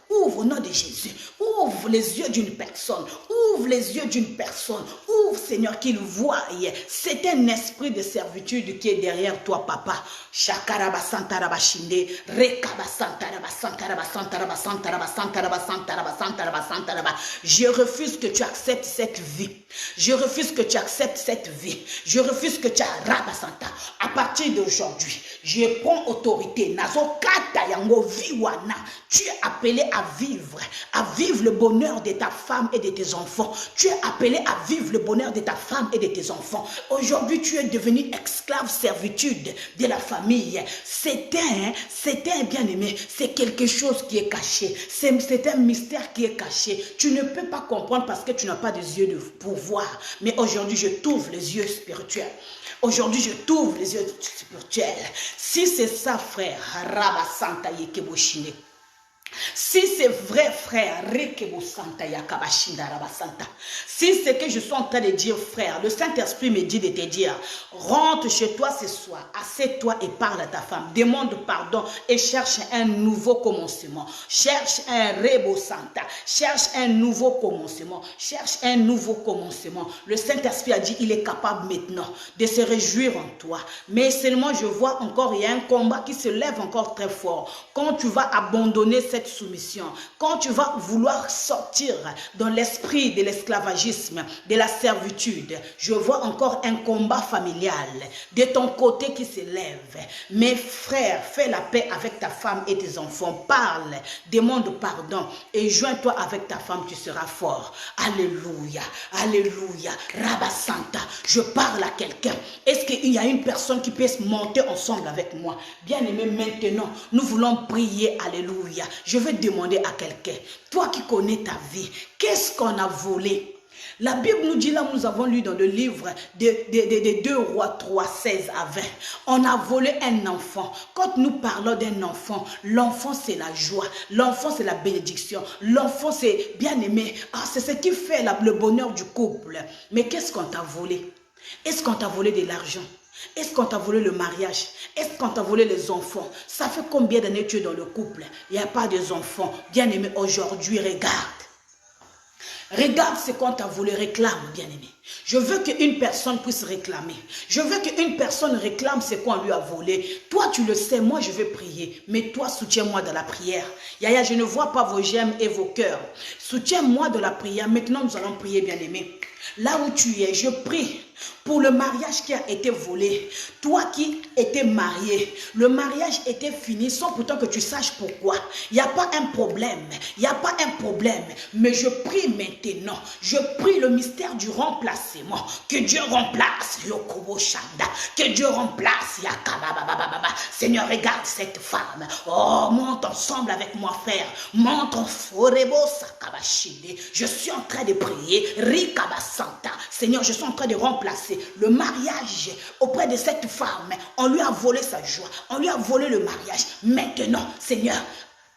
au nom de Jésus. Ouvre les yeux d'une personne. Ouvre les yeux d'une personne. Ouvre, Seigneur, qu'il voie. C'est un esprit de servitude qui est derrière toi, papa. Je refuse que tu acceptes cette vie. Je refuse que tu acceptes cette vie. Je refuse que tu rabasanta. À partir d'aujourd'hui, je prends autorité. Nazokata yango viwana. Tu es appelé à vivre le bonheur de ta femme et de tes enfants. Tu es appelé à vivre le bonheur de ta femme et de tes enfants. Aujourd'hui, tu es devenu esclave servitude de la famille. C'est un bien-aimé. C'est quelque chose qui est caché. C'est un mystère qui est caché. Tu ne peux pas comprendre parce que tu n'as pas des yeux pour voir. Mais aujourd'hui, je t'ouvre les yeux spirituels. Aujourd'hui, je t'ouvre les yeux spirituels. Si c'est ça, frère, Rabasanta Yekeboshine. Si c'est vrai, frère, si c'est que je suis en train de dire, frère, le Saint-Esprit me dit de te dire, rentre chez toi ce soir, assieds-toi et parle à ta femme, demande pardon et cherche un nouveau commencement. Cherche un Rebo Santa, cherche un nouveau commencement, cherche un nouveau commencement. Le Saint-Esprit a dit, il est capable maintenant de se réjouir en toi. Mais seulement je vois encore, il y a un combat qui se lève encore très fort. Quand tu vas abandonner cette soumission, quand tu vas vouloir sortir dans l'esprit de l'esclavagisme, de la servitude, je vois encore un combat familial de ton côté qui se lève. Mes frères, fais la paix avec ta femme et tes enfants, parle, demande pardon et joins-toi avec ta femme, tu seras fort. Alléluia, alléluia, Rabasanta, je parle à quelqu'un. Est-ce qu'il y a une personne qui peut monter ensemble avec moi? Bien aimé, maintenant, nous voulons prier, alléluia. Je vais demander à quelqu'un, toi qui connais ta vie, qu'est-ce qu'on a volé? La Bible nous dit, là nous avons lu dans le livre de 2 Rois 3, 16 à 20, on a volé un enfant. Quand nous parlons d'un enfant, l'enfant c'est la joie, l'enfant c'est la bénédiction, l'enfant c'est bien aimé, c'est ce qui fait le bonheur du couple. Mais qu'est-ce qu'on t'a volé? Est-ce qu'on t'a volé de l'argent? Est-ce qu'on t'a volé le mariage? Est-ce qu'on t'a volé les enfants? Ça fait combien d'années tu es dans le couple? Il n'y a pas des enfants. Bien aimé, aujourd'hui, regarde. Regarde ce qu'on t'a volé, réclame, bien aimé. Je veux qu'une personne puisse réclamer. Je veux qu'une personne réclame ce qu'on lui a volé. Toi, tu le sais, moi, je vais prier. Mais toi, soutiens-moi dans la prière. Yaya, je ne vois pas vos gemmes et vos cœurs. Soutiens-moi dans la prière. Maintenant, nous allons prier, bien aimé. Là où tu es, je prie pour le mariage qui a été volé. Toi qui étais marié, le mariage était fini sans pourtant que tu saches pourquoi. Il n'y a pas un problème. Il n'y a pas un problème. Mais je prie maintenant. Je prie le mystère du remplacement. Que Dieu remplace Yokobo Shanda. Que Dieu remplace Yakababababa. Seigneur, regarde cette femme. Oh, monte ensemble avec moi, frère. Monte en Forebo Sakabashide. Je suis en train de prier. Rikabasanta. Seigneur, je suis en train de remplacer le mariage auprès de cette femme. On lui a volé sa joie. On lui a volé le mariage. Maintenant, Seigneur,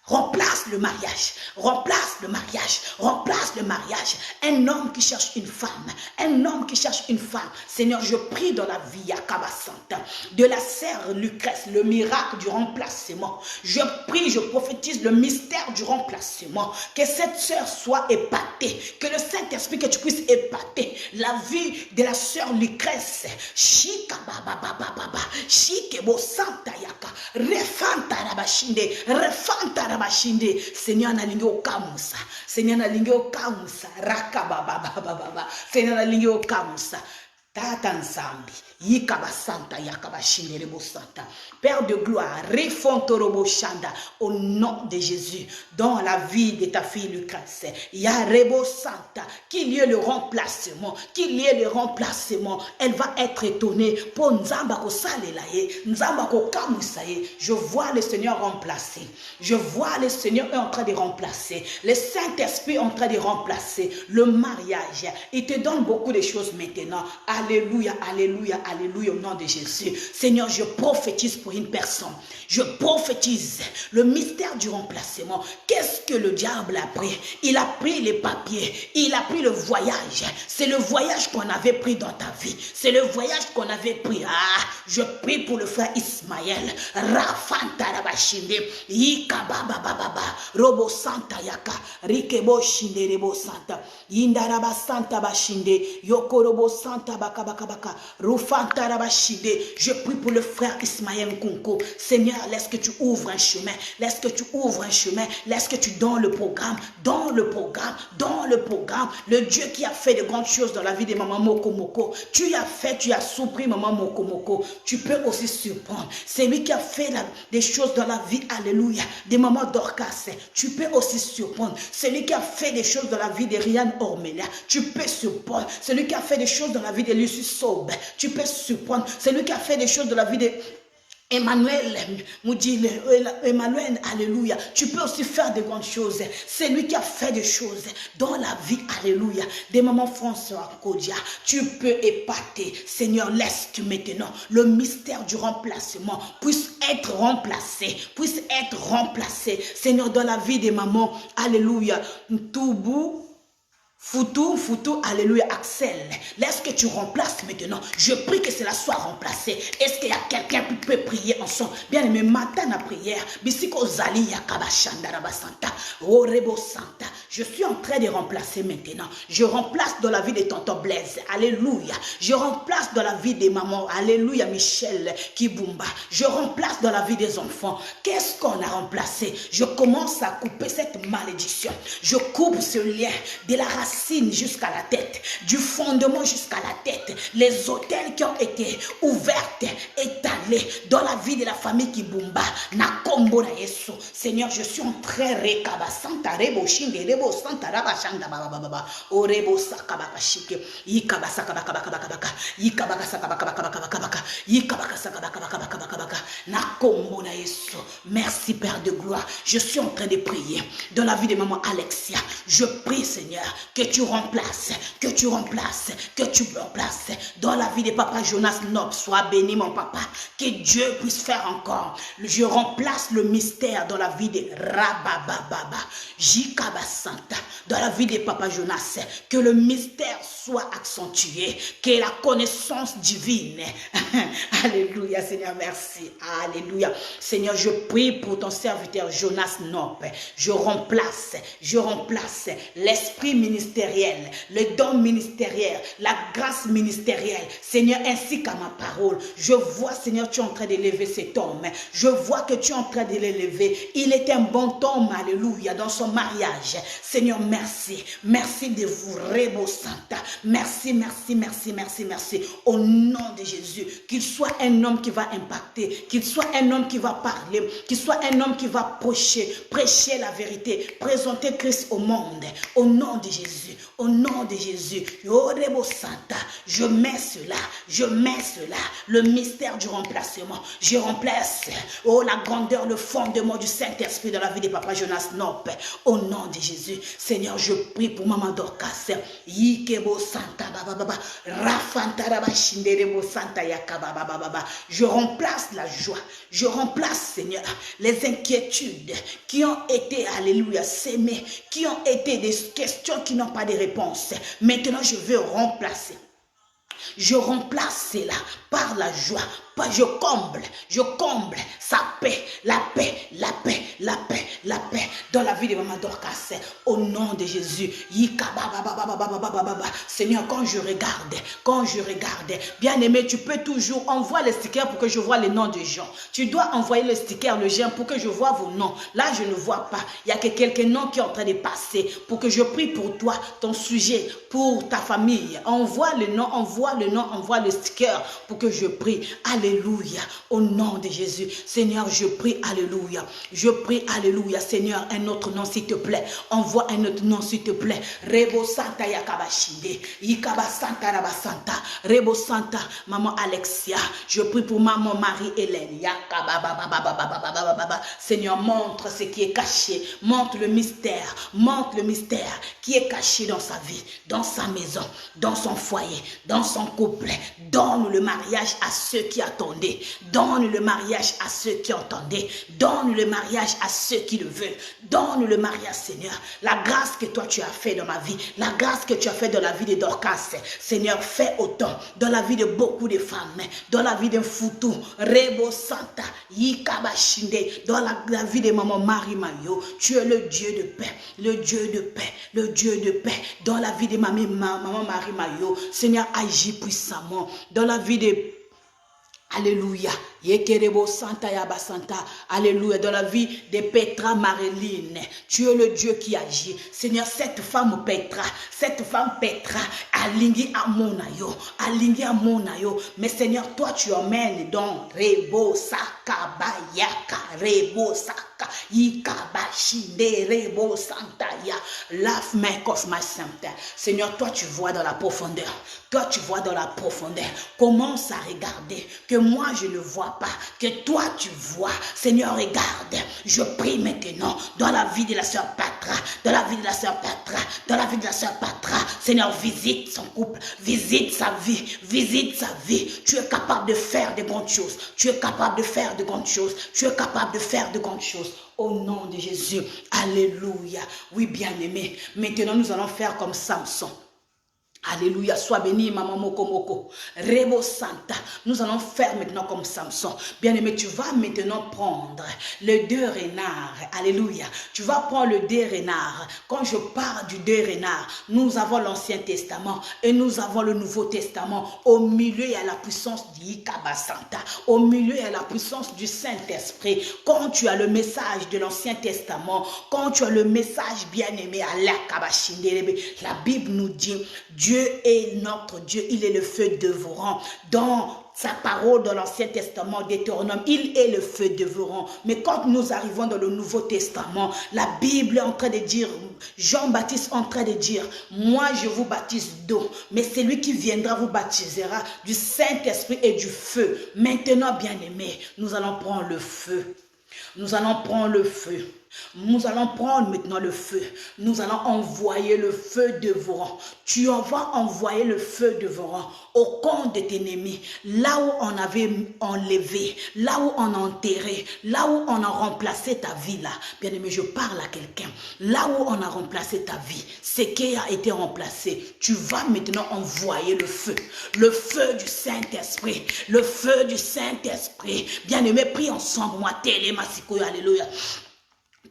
Remplace le mariage, remplace le mariage, remplace le mariage. Un homme qui cherche une femme, un homme qui cherche une femme. Seigneur, je prie dans la vie, Yakabasanta, de la sœur Lucrèce, le miracle du remplacement. Je prie, je prophétise le mystère du remplacement. Que cette sœur soit épatée, que le Saint-Esprit, que tu puisses épater la vie de la sœur Lucrèce. Shikabababababa, Shikebo Santa Yaka, Refanta Rabashinde, Refanta Rabashinde. Seigneur, nalingi okamusa. Seigneur, nalingi okamusa. Rakabababababa. Seigneur, nalingi okamusa. Tata nzambi, yikabasanta yakabashinde rebo santa. Père de gloire, refontorobo shanda, au nom de Jésus, dans la vie de ta fille Lucrèce, ya rebo santa, qu'il y ait le remplacement, qu'il y ait le remplacement. Elle va être étonnée pour nzamba ko salelaye, nzamba ko kamusaye. Je vois le Seigneur remplacer. Je vois le Seigneur est en train de remplacer. Le Saint-Esprit est en train de remplacer le mariage. Il te donne beaucoup de choses maintenant. Alléluia, alléluia, alléluia au nom de Jésus. Seigneur, je prophétise pour une personne. Je prophétise le mystère du remplacement. Qu'est-ce que le diable a pris? Il a pris les papiers. Il a pris le voyage. C'est le voyage qu'on avait pris dans ta vie. C'est le voyage qu'on avait pris. Ah, je prie pour le frère Ismaël. Rafanta rabashinde. Yikababababa. Robo Santa Yaka. Rikebo shinde rebo Santa. Yindaraba Santa bashinde. Yokorobo Santa bakabakabaka. Rufanta rabashinde. Je prie pour le frère Ismaël Kunko. Seigneur, laisse que tu ouvres un chemin. Laisse que tu ouvres un chemin. Laisse que tu donnes le programme. Dans le programme. Dans le programme. Le Dieu qui a fait de grandes choses dans la vie de maman Moko Moko. Tu as fait, tu as surpris maman Moko Moko. Tu peux aussi surprendre. C'est lui qui a fait des choses dans la vie. Alléluia. Des mamans Dorcas. Tu peux aussi surprendre. C'est lui qui a fait des choses dans la vie de Rian Ormelia. Tu peux surprendre. C'est lui qui a fait des choses dans la vie de Lucie Saube. Tu peux surprendre. C'est lui qui a fait des choses dans la vie de Emmanuel, Emmanuel, alléluia. Tu peux aussi faire de grandes choses. C'est lui qui a fait des choses dans la vie, alléluia. Des mamans François Kodia, tu peux épater. Seigneur, laisse que maintenant le mystère du remplacement puisse être remplacé. Seigneur, dans la vie des mamans, alléluia. Toubou. Foutou, alléluia, Axel. Laisse que tu remplaces maintenant. Je prie que cela soit remplacé. Est-ce qu'il y a quelqu'un qui peut prier ensemble? Bien aimé, matin la prière. Bisiko Zali Yakabashanda Rabasanta. Orebo Santa. Je suis en train de remplacer maintenant. Je remplace dans la vie de tonton Blaise. Alléluia. Je remplace dans la vie des mamans. Alléluia, Michel Kibumba. Je remplace dans la vie des enfants. Qu'est-ce qu'on a remplacé? Je commence à couper cette malédiction. Je coupe ce lien de la racine jusqu'à la tête, du fondement jusqu'à la tête. Les hôtels qui ont été ouverts, étalés dans la vie de la famille Kibumba. Nakombo na Yesu. Seigneur, je suis en train de rekabasanta rebo shinde rebo santa rabashanda baba orebo sakabakashike yikabasakabakabakabaka yikabakasakabakabakabaka yikabakasakabakabakabaka nakombo na Yesu. Merci Père de gloire. Je suis en train de prier dans la vie de maman Alexia. Je prie Seigneur que tu remplaces dans la vie de papa Jonas Nob. Sois béni mon papa. Que Dieu puisse faire encore. Je remplace le mystère dans la vie de Rabababa Jikabasanta. Dans la vie de papa Jonas. Que le mystère soit accentué. Que la connaissance divine. Alléluia Seigneur, merci. Alléluia. Seigneur, je prie pour ton serviteur Jonas Nob. Je remplace l'esprit ministériel, le don ministériel, la grâce ministérielle, Seigneur, ainsi qu'à ma parole. Je vois, Seigneur, tu es en train d'élever cet homme. Je vois que tu es en train de l'élever. Il est un bon homme, alléluia, dans son mariage. Seigneur, merci. Merci de vous, Rebo Santa. Merci. Au nom de Jésus, qu'il soit un homme qui va impacter, qu'il soit un homme qui va parler, qu'il soit un homme qui va prêcher la vérité, présenter Christ au monde. Au nom de Jésus, au nom de Jésus, Yorebo Santa, je mets cela, le mystère du remplacement. Je remplace, la grandeur, le fondement du Saint-Esprit dans la vie de papa Jonas Nope. Au nom de Jésus, Seigneur, je prie pour maman Dorcas. Yikebo Santa, Rafanta Rabashinderebo Santa Yakaba, Je remplace la joie. Je remplace, Seigneur, les inquiétudes qui ont été, alléluia, sémées, qui ont été des questions qui n'ont pas de réponse. Maintenant, je veux remplacer. Je remplace cela par la joie. Je comble sa paix, la paix, la paix, la paix, la paix dans la vie de Maman Dorcas. Au nom de Jésus. Seigneur, quand je regarde, bien aimé, tu peux toujours envoyer le sticker pour que je vois les noms des gens. Tu dois envoyer le sticker, le lien pour que je vois vos noms. Là, je ne vois pas. Il y a que quelques noms qui sont en train de passer pour que je prie pour toi, ton sujet, pour ta famille. Envoie le nom, envoie le sticker pour que je prie. Alléluia, au nom de Jésus. Seigneur, je prie, alléluia. Je prie, alléluia. Seigneur, un autre nom, s'il te plaît. Envoie un autre nom, s'il te plaît. Rebo Santa Yakabashinde. Yikaba Santa Rabasanta. Rebo Santa, Maman Alexia. Je prie pour Maman Marie-Hélène. Seigneur, montre ce qui est caché. Montre le mystère. Montre le mystère qui est caché dans sa vie, dans sa maison, dans son foyer, dans son couple. Donne le mariage à ceux qui attendaient. Donne le mariage à ceux qui entendaient. Donne le mariage à ceux qui le veulent. Donne le mariage, Seigneur. La grâce que toi tu as fait dans ma vie, la grâce que tu as fait dans la vie de Dorcas, Seigneur, fais autant dans la vie de beaucoup de femmes, dans la vie de Foutou, Rebo Santa, Yikabashinde, dans la vie de Maman Marie Mayo. Tu es le Dieu de paix, le Dieu de paix, le Dieu de paix. Dans la vie de Maman Marie Mayo, Seigneur, agis puissamment. Dans la vie de Alléluia. Yekerebo Santa Yaba Santa. Alléluia. Dans la vie de Petra Maréline, tu es le Dieu qui agit. Seigneur, cette femme Petra, aligné à mon ayo. Mais Seigneur, toi tu emmènes dans Rebo Saka Bayaka, Rebo Saka, Yikabashinde, Rebo Santa Ya. Lave my cause, my Santa. Seigneur, toi tu vois dans la profondeur. Toi tu vois dans la profondeur. Commence à regarder que moi je ne vois pas, que toi tu vois. Seigneur, regarde, je prie maintenant dans la vie de la sœur Patra, dans la vie de la sœur Patra, dans la vie de la sœur Patra. Seigneur, visite son couple, visite sa vie, visite sa vie. Tu es capable de faire de grandes choses, tu es capable de faire de grandes choses, tu es capable de faire de grandes choses. Au nom de Jésus, alléluia. Oui, bien-aimé, maintenant nous allons faire comme Samson. Alléluia, sois béni, Maman Mokomoko. Rebo Santa. Nous allons faire maintenant comme Samson. Bien-aimé, tu vas maintenant prendre le 2 renards. Alléluia. Tu vas prendre le 2 renards. Quand je parle du 2 renards, nous avons l'Ancien Testament et nous avons le Nouveau Testament. Au milieu, il y a la puissance d'Ikaba Santa. Au milieu, il y a la puissance du Saint-Esprit. Quand tu as le message de l'Ancien Testament, quand tu as le message bien-aimé à l'Akabashinderebe, la Bible nous dit, Dieu est notre Dieu, il est le feu dévorant. Dans sa parole dans l'Ancien Testament, Deutéronome, il est le feu dévorant. Mais quand nous arrivons dans le Nouveau Testament, la Bible est en train de dire, Jean-Baptiste est en train de dire, moi je vous baptise d'eau, mais celui qui viendra vous baptisera du Saint-Esprit et du feu. Maintenant, bien-aimés, nous allons prendre le feu. Nous allons prendre le feu. Nous allons prendre maintenant le feu. Nous allons envoyer le feu dévorant. Tu vas envoyer le feu dévorant au compte de tes ennemis. Là où on avait enlevé, là où on a enterré, là où on a remplacé ta vie là. Bien aimé, je parle à quelqu'un. Là où on a remplacé ta vie, ce qui a été remplacé, tu vas maintenant envoyer le feu. Le feu du Saint-Esprit. Le feu du Saint-Esprit. Bien aimé, prie ensemble. Moi, télémasikoyo, alléluia.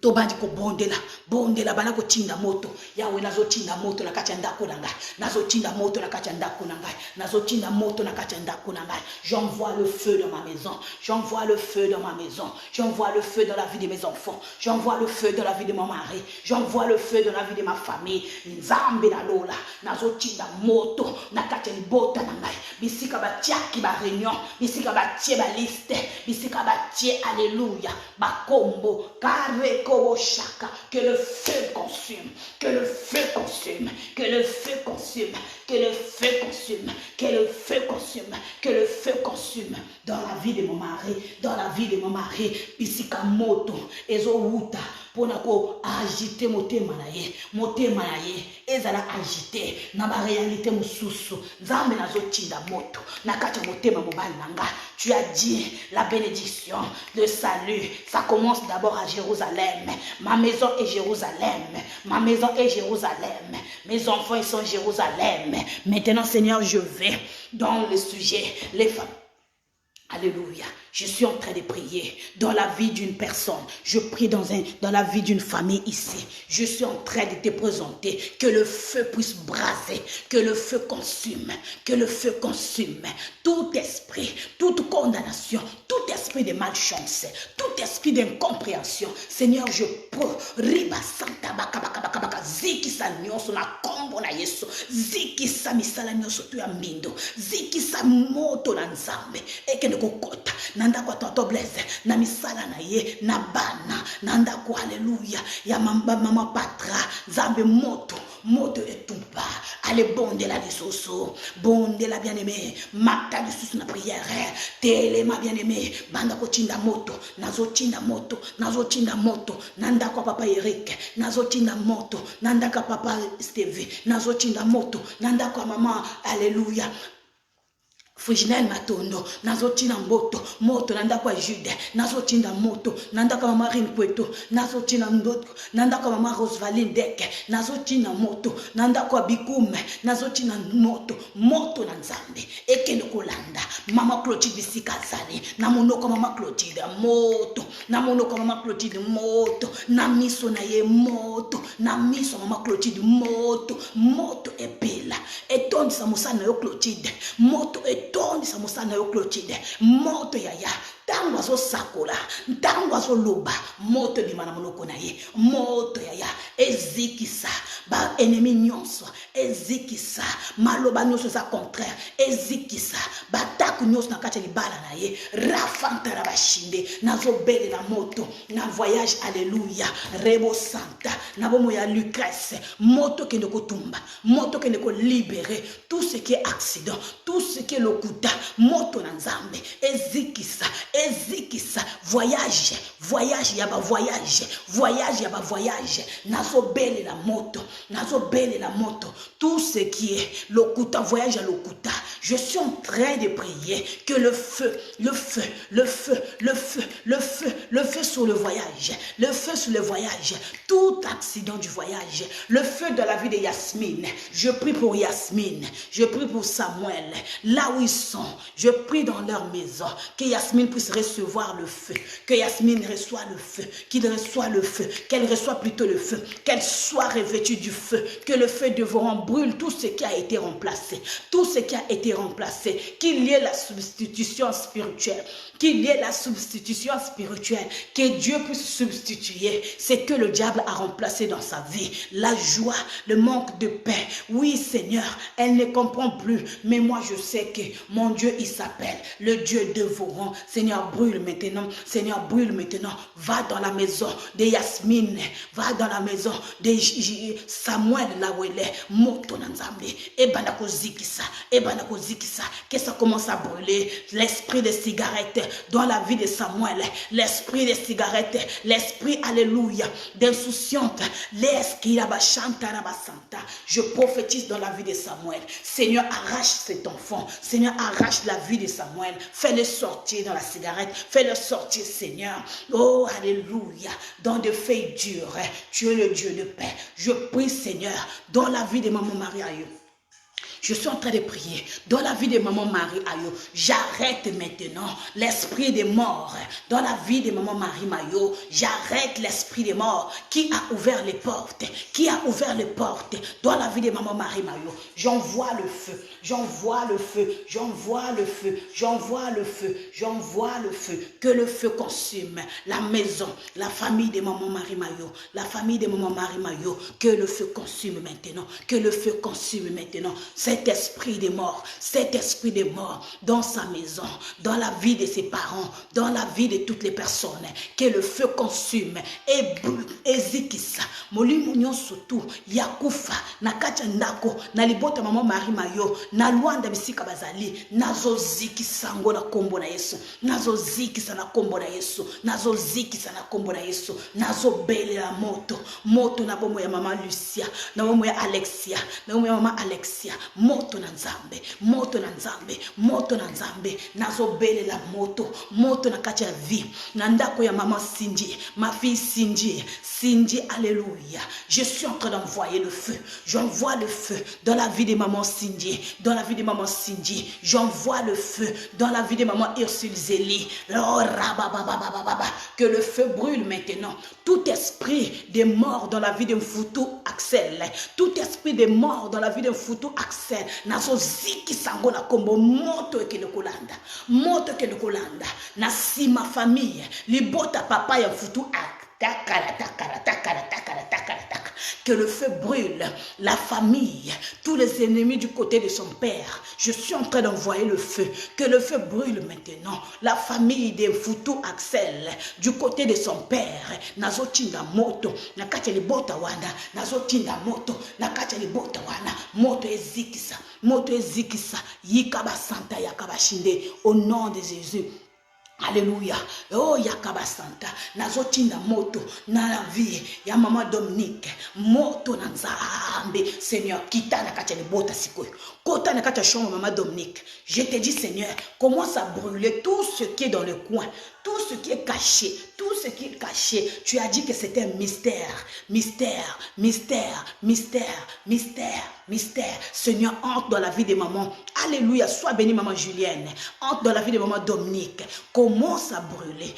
Tobandi ko bondela bana ko tinda moto yawe nazo tinda moto na kati ndako na ngai nazo tinda moto na kati ndako na ngai nazo tinda moto na kati ndako na ngai. J'envoie le feu dans ma maison, j'envoie le feu dans ma maison, j'envoie le feu dans la vie de mes enfants, j'envoie le feu dans la vie de mon mari, j'envoie le feu dans la vie de ma famille. Nzambe na lola nazo tinda moto na kati bota na ngai bisika ba tiaki ba réunion bisika ba tie ba liste bisika ba tie alléluia ba kombo kare. Que le feu consume, que le feu consume, que le feu consume, que le feu consume, que le feu consume, que le feu consume. consume dans la vie de mon mari, dans la vie de mon mari. Bisika moto, ezo wuta, ponako agiter motema na ye, ezala agiter na ba réalité mususu. Nzambe nazo tinda moto, na kati motema mobali nanga. Tu as dit la bénédiction, le salut, ça commence d'abord à Jérusalem. Ma maison est Jérusalem, ma maison est Jérusalem, mes enfants ils sont Jérusalem. Maintenant Seigneur, je vais dans le sujet, les femmes. Alléluia. Je suis en train de prier dans la vie d'une personne. Je prie dans la vie d'une famille ici. Je suis en train de te présenter que le feu puisse braser, que le feu consume, que le feu consume tout esprit, toute condamnation, tout esprit de malchance, tout esprit d'incompréhension. Seigneur, je peux riba santa baka ziki sa nyonso na kombo na Yesu, ziki sa misala nyonso tu ya mbindo, ziki sa moto na Nzambe eke kokota nanda kwa tonto Blaise na misala na ye na bana nanda kwa haleluya ya mama patra Nzambe moto etumba ale bonde la lisoso bonde la bien-aimé mata lisusu na prière tele ma bien-aimé banda ko tinda moto nazo tinda moto nanda kwa papa Eric nazo tinda moto nanda kwa papa Stevie nazo tinda moto nanda kwa mama haleluya Fujinel Matondo, nazotina moto nanda kwa Jude, nazotina moto, nanda kwa mama Rinqueto, nazotina moto, nanda kwa mama Rosevaline Deke, nazotina moto, nanda kwa Bikume, nazotina moto na Nzambe, ekende kolanda, mama Clotilde Bisikazali, namono kwa mama Clotilde moto, namono kwa mama Clotilde moto, na miso na ye moto, na miso mama Clotilde moto epela, etonde sa musana yo Clotilde, moto etonde sa musana yo Clotilde, moto yaya, tango azo sakola, tango azo loba, moto di mana monoko na ye, moto yaya, ezikisa, ba ennemi nyonso, ezikisa, maloba nyonso za contraire, ezikisa, ba taku nyonso na kati libala na ye, rafanta la bashinde, nazo bele na moto, na voyage, alléluia, rebo santa, na bomo ya Lucrèce, moto kende kotumba, moto kende ko libérer, tout ce qui est accident, tout ce qui est lokuta, moto na Nzambe, ezikisa, voyage yaba voyage, nazo bele la moto, tout ce qui est lokuta, voyage à lokuta, je suis en train de prier que le feu sur le voyage, tout accident du voyage, le feu de la vie de Yasmine, je prie pour Yasmine, je prie pour Samuel, là où ils sont, je prie dans leur maison, que Yasmine puisse recevoir le feu, que Yasmine reçoit le feu, qu'il reçoit le feu, qu'elle reçoit plutôt le feu, qu'elle soit revêtue du feu, que le feu dévorant brûle tout ce qui a été remplacé, qu'il y ait la substitution spirituelle, que Dieu puisse substituer ce que le diable a remplacé dans sa vie, la joie, le manque de paix. Oui Seigneur, elle ne comprend plus, mais moi je sais que mon Dieu il s'appelle le Dieu dévorant. Seigneur, brûle maintenant, va dans la maison de Yasmine, va dans la maison de Samuel là où il est, moto Nzambe, et banako zikisa, que ça commence à brûler, l'esprit de cigarette dans la vie de Samuel, l'esprit de cigarette, l'esprit, alléluia, d'insouciante, je prophétise dans la vie de Samuel. Seigneur, arrache cet enfant, Seigneur, arrache la vie de Samuel, fais-le sortir dans la cigarette, fais-le sortir, Seigneur, oh, alléluia, dans des feuilles dures, tu es le Dieu de paix. Je prie, Seigneur, dans la vie de maman Marie Ayo. Je suis en train de prier dans la vie de maman Marie Ayo. J'arrête maintenant l'esprit des morts dans la vie de maman Marie Mayo. J'arrête l'esprit des morts qui a ouvert les portes, dans la vie de maman Marie Mayo. J'envoie le feu, que le feu consume la maison, la famille de maman Marie Mayo, que le feu consume maintenant, cet esprit de mort, dans sa maison, dans la vie de ses parents, dans la vie de toutes les personnes, que le feu consume et zikisa molimo nyonso tu yakufa na kati ya ndako na libota mama Marie Mayo na Luanda bisika bazali nazozikisa ngo na kombo na Yesu, nazozikisa na kombo na Yesu, nazozikisa na kombo na Yesu, nazobelela moto na bomo ya mama Lucia, na bomo ya Alexia, na bomo ya mama Alexia, moto na Nzambe, moto na Nzambe, moto na Nzambe, nazobelela moto na kati ya vie na ndako ya mama Cindy, ma fille Cindy, alléluia. Je suis en train d'envoyer le feu. J'envoie le feu dans la vie de maman Cindy, dans la vie de maman Cindy. J'envoie le feu dans la vie de maman Ursule Zélie. Oh, que le feu brûle maintenant. Tout esprit de mort dans la vie de Mfoutou Axel, tout esprit de mort dans la vie de Mfoutou Axel, nazo ziki sango na kombo moto ke kolanda, na si ma famille, libota papa ya Mfoutou que le feu brûle la famille, tous les ennemis du côté de son père. Je suis en train d'envoyer le feu, que le feu brûle maintenant la famille de Mfoutou Axel du côté de son père. Nazotinda moto na kati libota wana, nazotinda moto na kati libota wana, moto ezikisa yikaba santa yakabashinde au nom de Jésus. Alléluia. Oh yakaba santa nazotinda moto na la vie ya mama Dominique, moto na Nzambe. Seigneur, kita na kati libota sikoyo, kota na kati chambre mama Dominique. Je te dis Seigneur, commence à brûler tout ce qui est dans le coin, tout ce qui est caché, tout ce qui est caché. Tu as dit que c'était un mystère. Seigneur, entre dans la vie de maman. Alléluia, sois béni maman Julienne. Entre dans la vie de maman Dominique. Commence à brûler.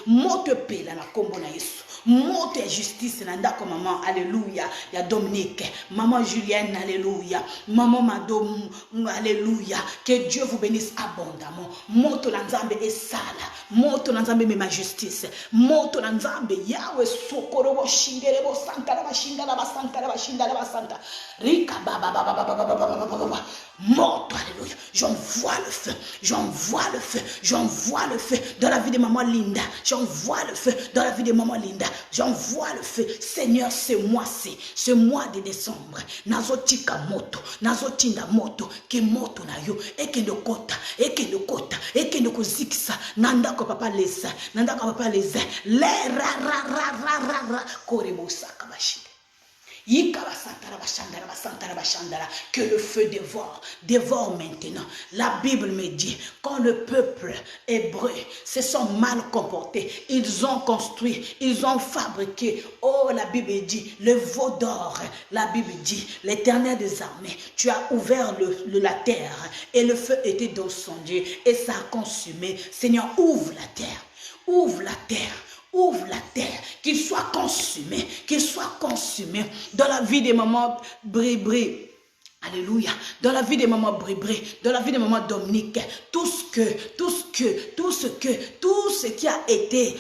Mote pela na kombo na Yesu. Mote justice na ndako maman. Alléluia. Ya Dominique. Maman Julienne, alléluia. Maman Madom, alléluia. Que Dieu vous bénisse abondamment. Moto la Nzambe et sala. Moto la Nzambe me ma justice. Moto la Nzambe Yahweh sokoro bo shindere bo santa la ba santa. Rika baba. Moto, alléluia. J'envoie le feu dans la vie de maman Linda. J'envoie le feu dans la vie de maman Linda. J'envoie le feu. Seigneur, ce mois de décembre, nazotika moto, nazotinda moto, ke moto na yo, eke no kota, kozikisa, nanda ko papa lesa, le ra, korebo sakabashi. Que le feu dévore maintenant. La Bible me dit, quand le peuple hébreu se sont mal comportés, ils ont construit, ils ont fabriqué, oh la Bible dit, le veau d'or. La Bible dit, l'Éternel des armées, tu as ouvert la terre et le feu était dans son Dieu et ça a consumé. Seigneur, ouvre la terre, qu'il soit consumé dans la vie des mamans Bribri. Alléluia. Dans la vie de maman Bribri, dans la vie de maman Dominique, tout ce qui a été,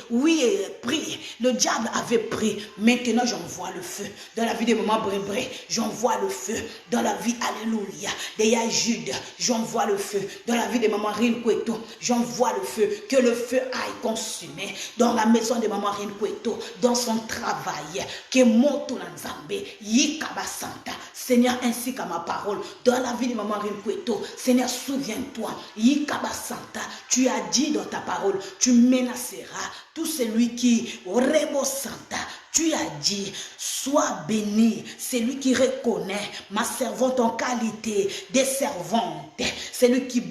pris, le diable avait pris. Maintenant, j'envoie le feu. Dans la vie de maman Bribri, j'envoie le feu. Dans la vie, alléluia, de Yajude, j'envoie le feu. Dans la vie de maman Rinqueto, j'envoie le feu. Que le feu aille consumer. Dans la maison de maman Rinqueto, dans son travail, que moto na Nzambe, yikaba santa. Seigneur, ainsi qu'à ma parole, dans la vie de maman Rinqueto, Seigneur, souviens-toi, Yikaba Santa, tu as dit dans ta parole, tu menaceras tout celui qui, Rebo Santa, tu as dit, sois béni, celui qui reconnaît ma servante en qualité de servante, celui qui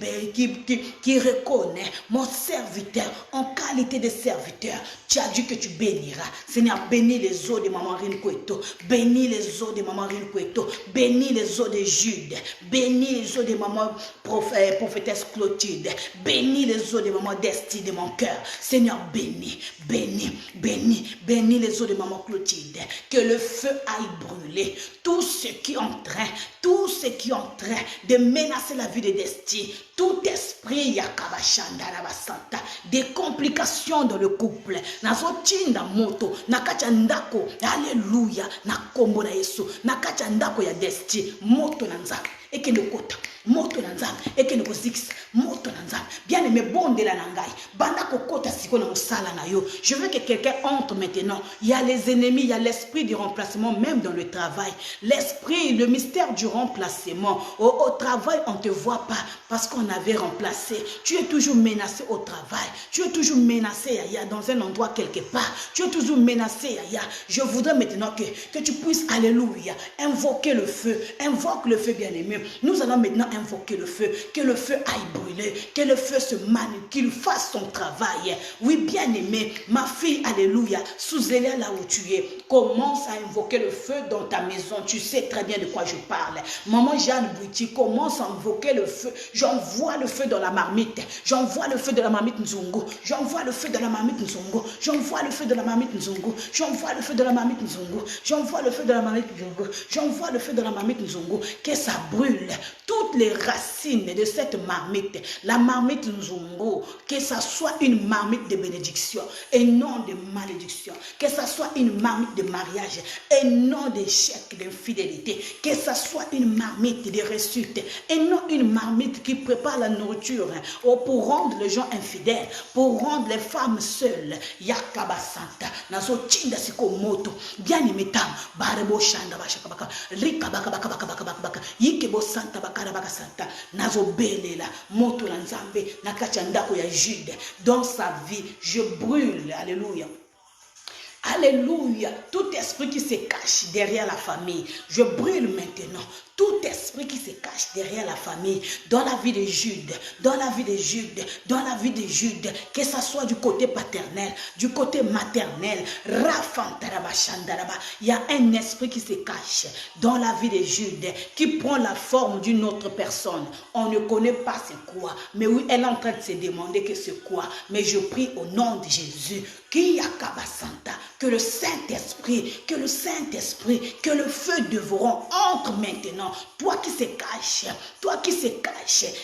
reconnaît mon serviteur en qualité de serviteur. Tu as dit que tu béniras. Seigneur, bénis les eaux de maman Rinqueto, bénis les eaux de maman Rinqueto, bénis les eaux de Jude, bénis les eaux de maman prophétesse Clotilde, bénis les eaux de maman Desti de mon cœur. Seigneur, bénis les eaux de maman Clotilde, que le feu aille brûler tout ce qui est en train de menacer la vie de Desti. destin, tout esprit yakabashandara basanta, des complications dans le couple. Nazotinda moto, nakacha ndako, alléluia, na kombo na Yesu, nakacha ndako ya destin, moto na nzambe, eke nekota, moto na nzambe, eke nekozikisa, moto na nzambe, bien aimé bondela na ngai, banda kokota siko na mosala na yo. Je veux que quelqu'un entre maintenant. Il y a les ennemis, il y a l'esprit du remplacement, même dans le travail. L'esprit, le mystère du remplacement. Au travail, on ne te voit pas parce qu'on avait remplacé. Tu es toujours menacé au travail. Tu es toujours menacé dans un endroit quelque part. Tu es toujours menacé. Je voudrais maintenant que tu puisses, alléluia, invoquer le feu. Invoque le feu, bien-aimé. Nous allons maintenant invoquer le feu. Que le feu aille brûler. Que le feu se manifeste, qu'il fasse son travail. Oui, bien-aimé, ma fille, alléluia, sous-élève là où tu es, commence à invoquer le feu dans ta maison. Tu sais très bien de quoi je parle. Maman Jeanne Bouti, commence à invoquer le feu. J'envoie le feu dans la marmite. J'envoie le feu de la marmite Nzungu. J'envoie le feu de la marmite Nzungu. J'envoie le feu de la marmite Nzungu. J'envoie le feu de la marmite Nzungu. J'envoie le feu de la marmite Nzungu. J'envoie le feu de la marmite Nzungu. Que ça brûle toutes les racines de cette marmite. La marmite Nzungu. Que ça soit une marmite de bénédiction et non de malédiction. Que ça soit une marmite de mariage et non d'échec, d'infidélité. Que ça soit une marmite de réussite et non une marmite qui prépare la nourriture pour rendre les gens infidèles, pour rendre les femmes seules. Yakaba Santa, nazo tinda siko moto, bien aimé tam, barebo shanda bashakabaka, rika baka baka baka baka baka baka, yikebo Santa bakara baka Santa, nazo belela, moto la nzambe, nakacha ndako ya Jude. Dans sa vie, je brûle, alléluia. Alléluia, tout esprit qui se cache derrière la famille, je brûle maintenant. Tout esprit qui se cache derrière la famille, dans la vie de Jude, dans la vie de Jude, dans la vie de Jude, que ce soit du côté paternel, du côté maternel, il y a un esprit qui se cache dans la vie de Jude, qui prend la forme d'une autre personne. On ne connaît pas c'est quoi, mais oui, elle est en train de se demander que c'est quoi. Mais je prie au nom de Jésus, que le Saint-Esprit, que le feu dévorant entre maintenant. Toi qui se caches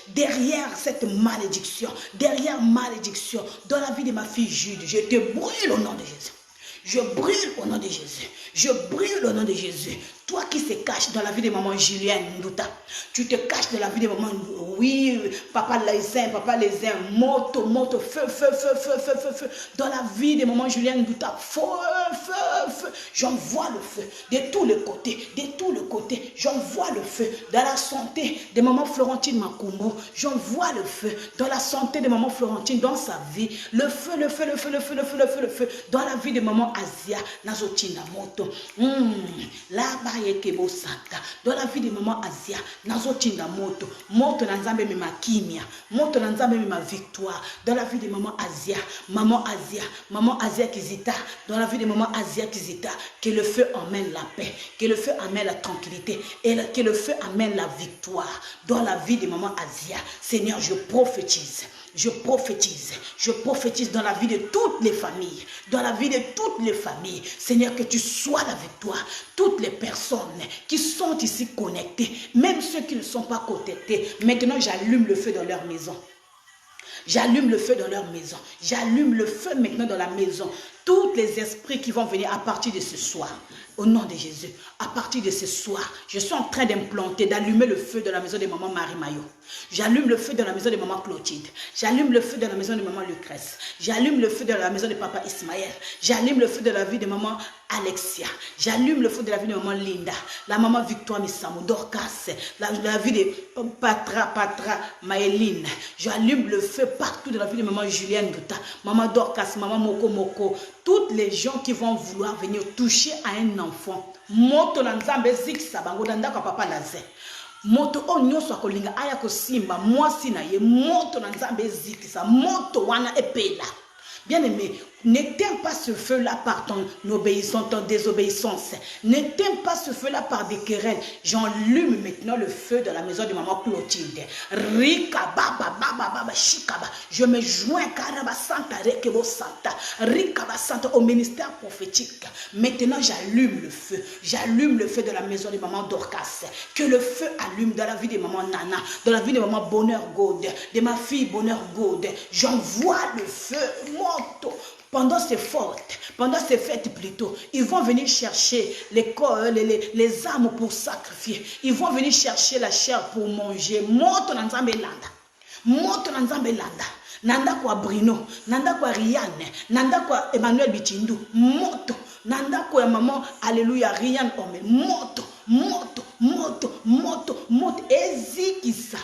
derrière cette malédiction, dans la vie de ma fille Jude, je te brûle au nom de Jésus. Je brûle au nom de Jésus. Je brûle au nom de Jésus. Toi qui se caches dans la vie de maman Julienne Ndouta, tu te caches dans la vie de maman, oui, papa Laïsin, papa Lézin, moto, feu, dans la vie de maman Julienne Ndouta, feu, j'envoie le feu de tous les côtés, j'envoie le feu dans la santé de maman Florentine Makumbo, j'envoie le feu dans la santé de maman Florentine, dans sa vie, le feu, dans la vie de maman Asia, Nazotina Moto, là-bas, dans la vie de maman Asia, nazotinda moto na nzambe mema kimia, moto na nzambe mema victoire, dans la vie de maman Asia Kizita, dans la vie de maman Asia Kizita, que le feu emmène la paix, que le feu amène la tranquillité, et que le feu amène la victoire, dans la vie de maman Asia. Seigneur, je prophétise dans la vie de toutes les familles, Seigneur, que tu sois la victoire. Toutes les personnes qui sont ici connectées, même ceux qui ne sont pas connectés, maintenant j'allume le feu dans leur maison. J'allume le feu maintenant dans la maison. Tous les esprits qui vont venir à partir de ce soir, au nom de Jésus, à partir de ce soir, je suis en train d'implanter, d'allumer le feu de la maison de maman Marie Maillot. J'allume le feu de la maison de maman Clotilde. J'allume le feu de la maison de maman Lucrèce. J'allume le feu de la maison de papa Ismaël. J'allume le feu de la vie de maman Alexia. J'allume le feu de la vie de maman Linda. La maman Victoire Missamou, Dorcas. La vie de Patra Maëline. J'allume le feu partout de la vie de maman Julienne Douta. Maman Dorcas, maman Moko. Toutes les gens qui vont vouloir venir toucher à un enfant. Moto Lanzambe Ziksa, Bangodanda Papa Lazé. Moto onyoso akolinga aya kosimba mwasi na ye moto na nzambe zikisa moto wana epela. Bien aimé, N'éteins pas ce feu-là par ton obéissance, ton désobéissance. N'éteins pas ce feu-là par des querelles. J'enlume maintenant le feu de la maison de maman Clotilde. Rikaba, shikaba. Je me joins Karaba Santa Rekebo Santa. Rikaba Santa au ministère prophétique. Maintenant, j'allume le feu. J'allume le feu de la maison de maman Dorcas. Que le feu allume dans la vie de maman Nana, dans la vie de maman Bonheur God, de ma fille Bonheur God. J'envoie le feu moto. Pendant ces fêtes plutôt, ils vont venir chercher les âmes pour sacrifier. Ils vont venir chercher la chair pour manger. Moto na nzambe landa. Moto na nzambe landa. Nanda kwa Bruno, nanda kwa Rianne, nanda kwa Emmanuel Bichindu. Moto. Nanda kwa maman, alléluia, Rianne Ome. Moto, moto, moto, moto, moto. Ezikisa.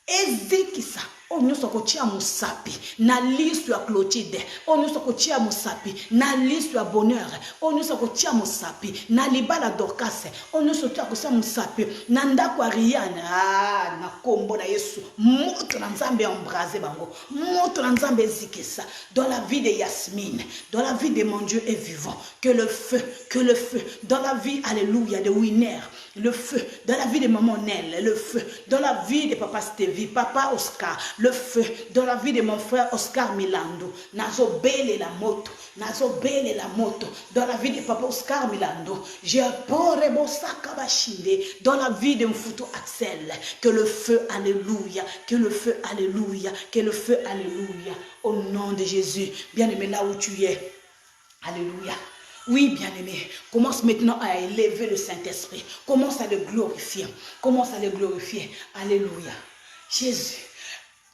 Ezikisa. Onyo sokotia musapi na lisu ya Clotilde. Onyo sokotia musapi na lisu ya Bonheur. Onyo sokotia musapi na libala Dorcas. Onyo sokotia musapi na ndako ya Rianne. Ah, na kombo na Yesu. Moto na nzambe embrasé bango. Moto na nzambe ezikisa. Dans la vie de Yasmine, dans la vie de mon Dieu est vivant. Que le feu, dans la vie, alléluia, de Winner, le feu, dans la vie de maman Nel, le feu, dans la vie de papa Stevie, papa Oscar, le feu, dans la vie de mon frère Oscar Milando, nazo bele la moto, dans la vie de papa Oscar Milando, j'ai poré mon sac à bachinde, dans la vie de mon photo Axel, que le feu, alléluia, que le feu, alléluia, que le feu, alléluia, au nom de Jésus, bien aimé là où tu es, alléluia. Oui, bien-aimé, commence maintenant à élever le Saint-Esprit. Commence à le glorifier. Commence à le glorifier. Alléluia. Jésus,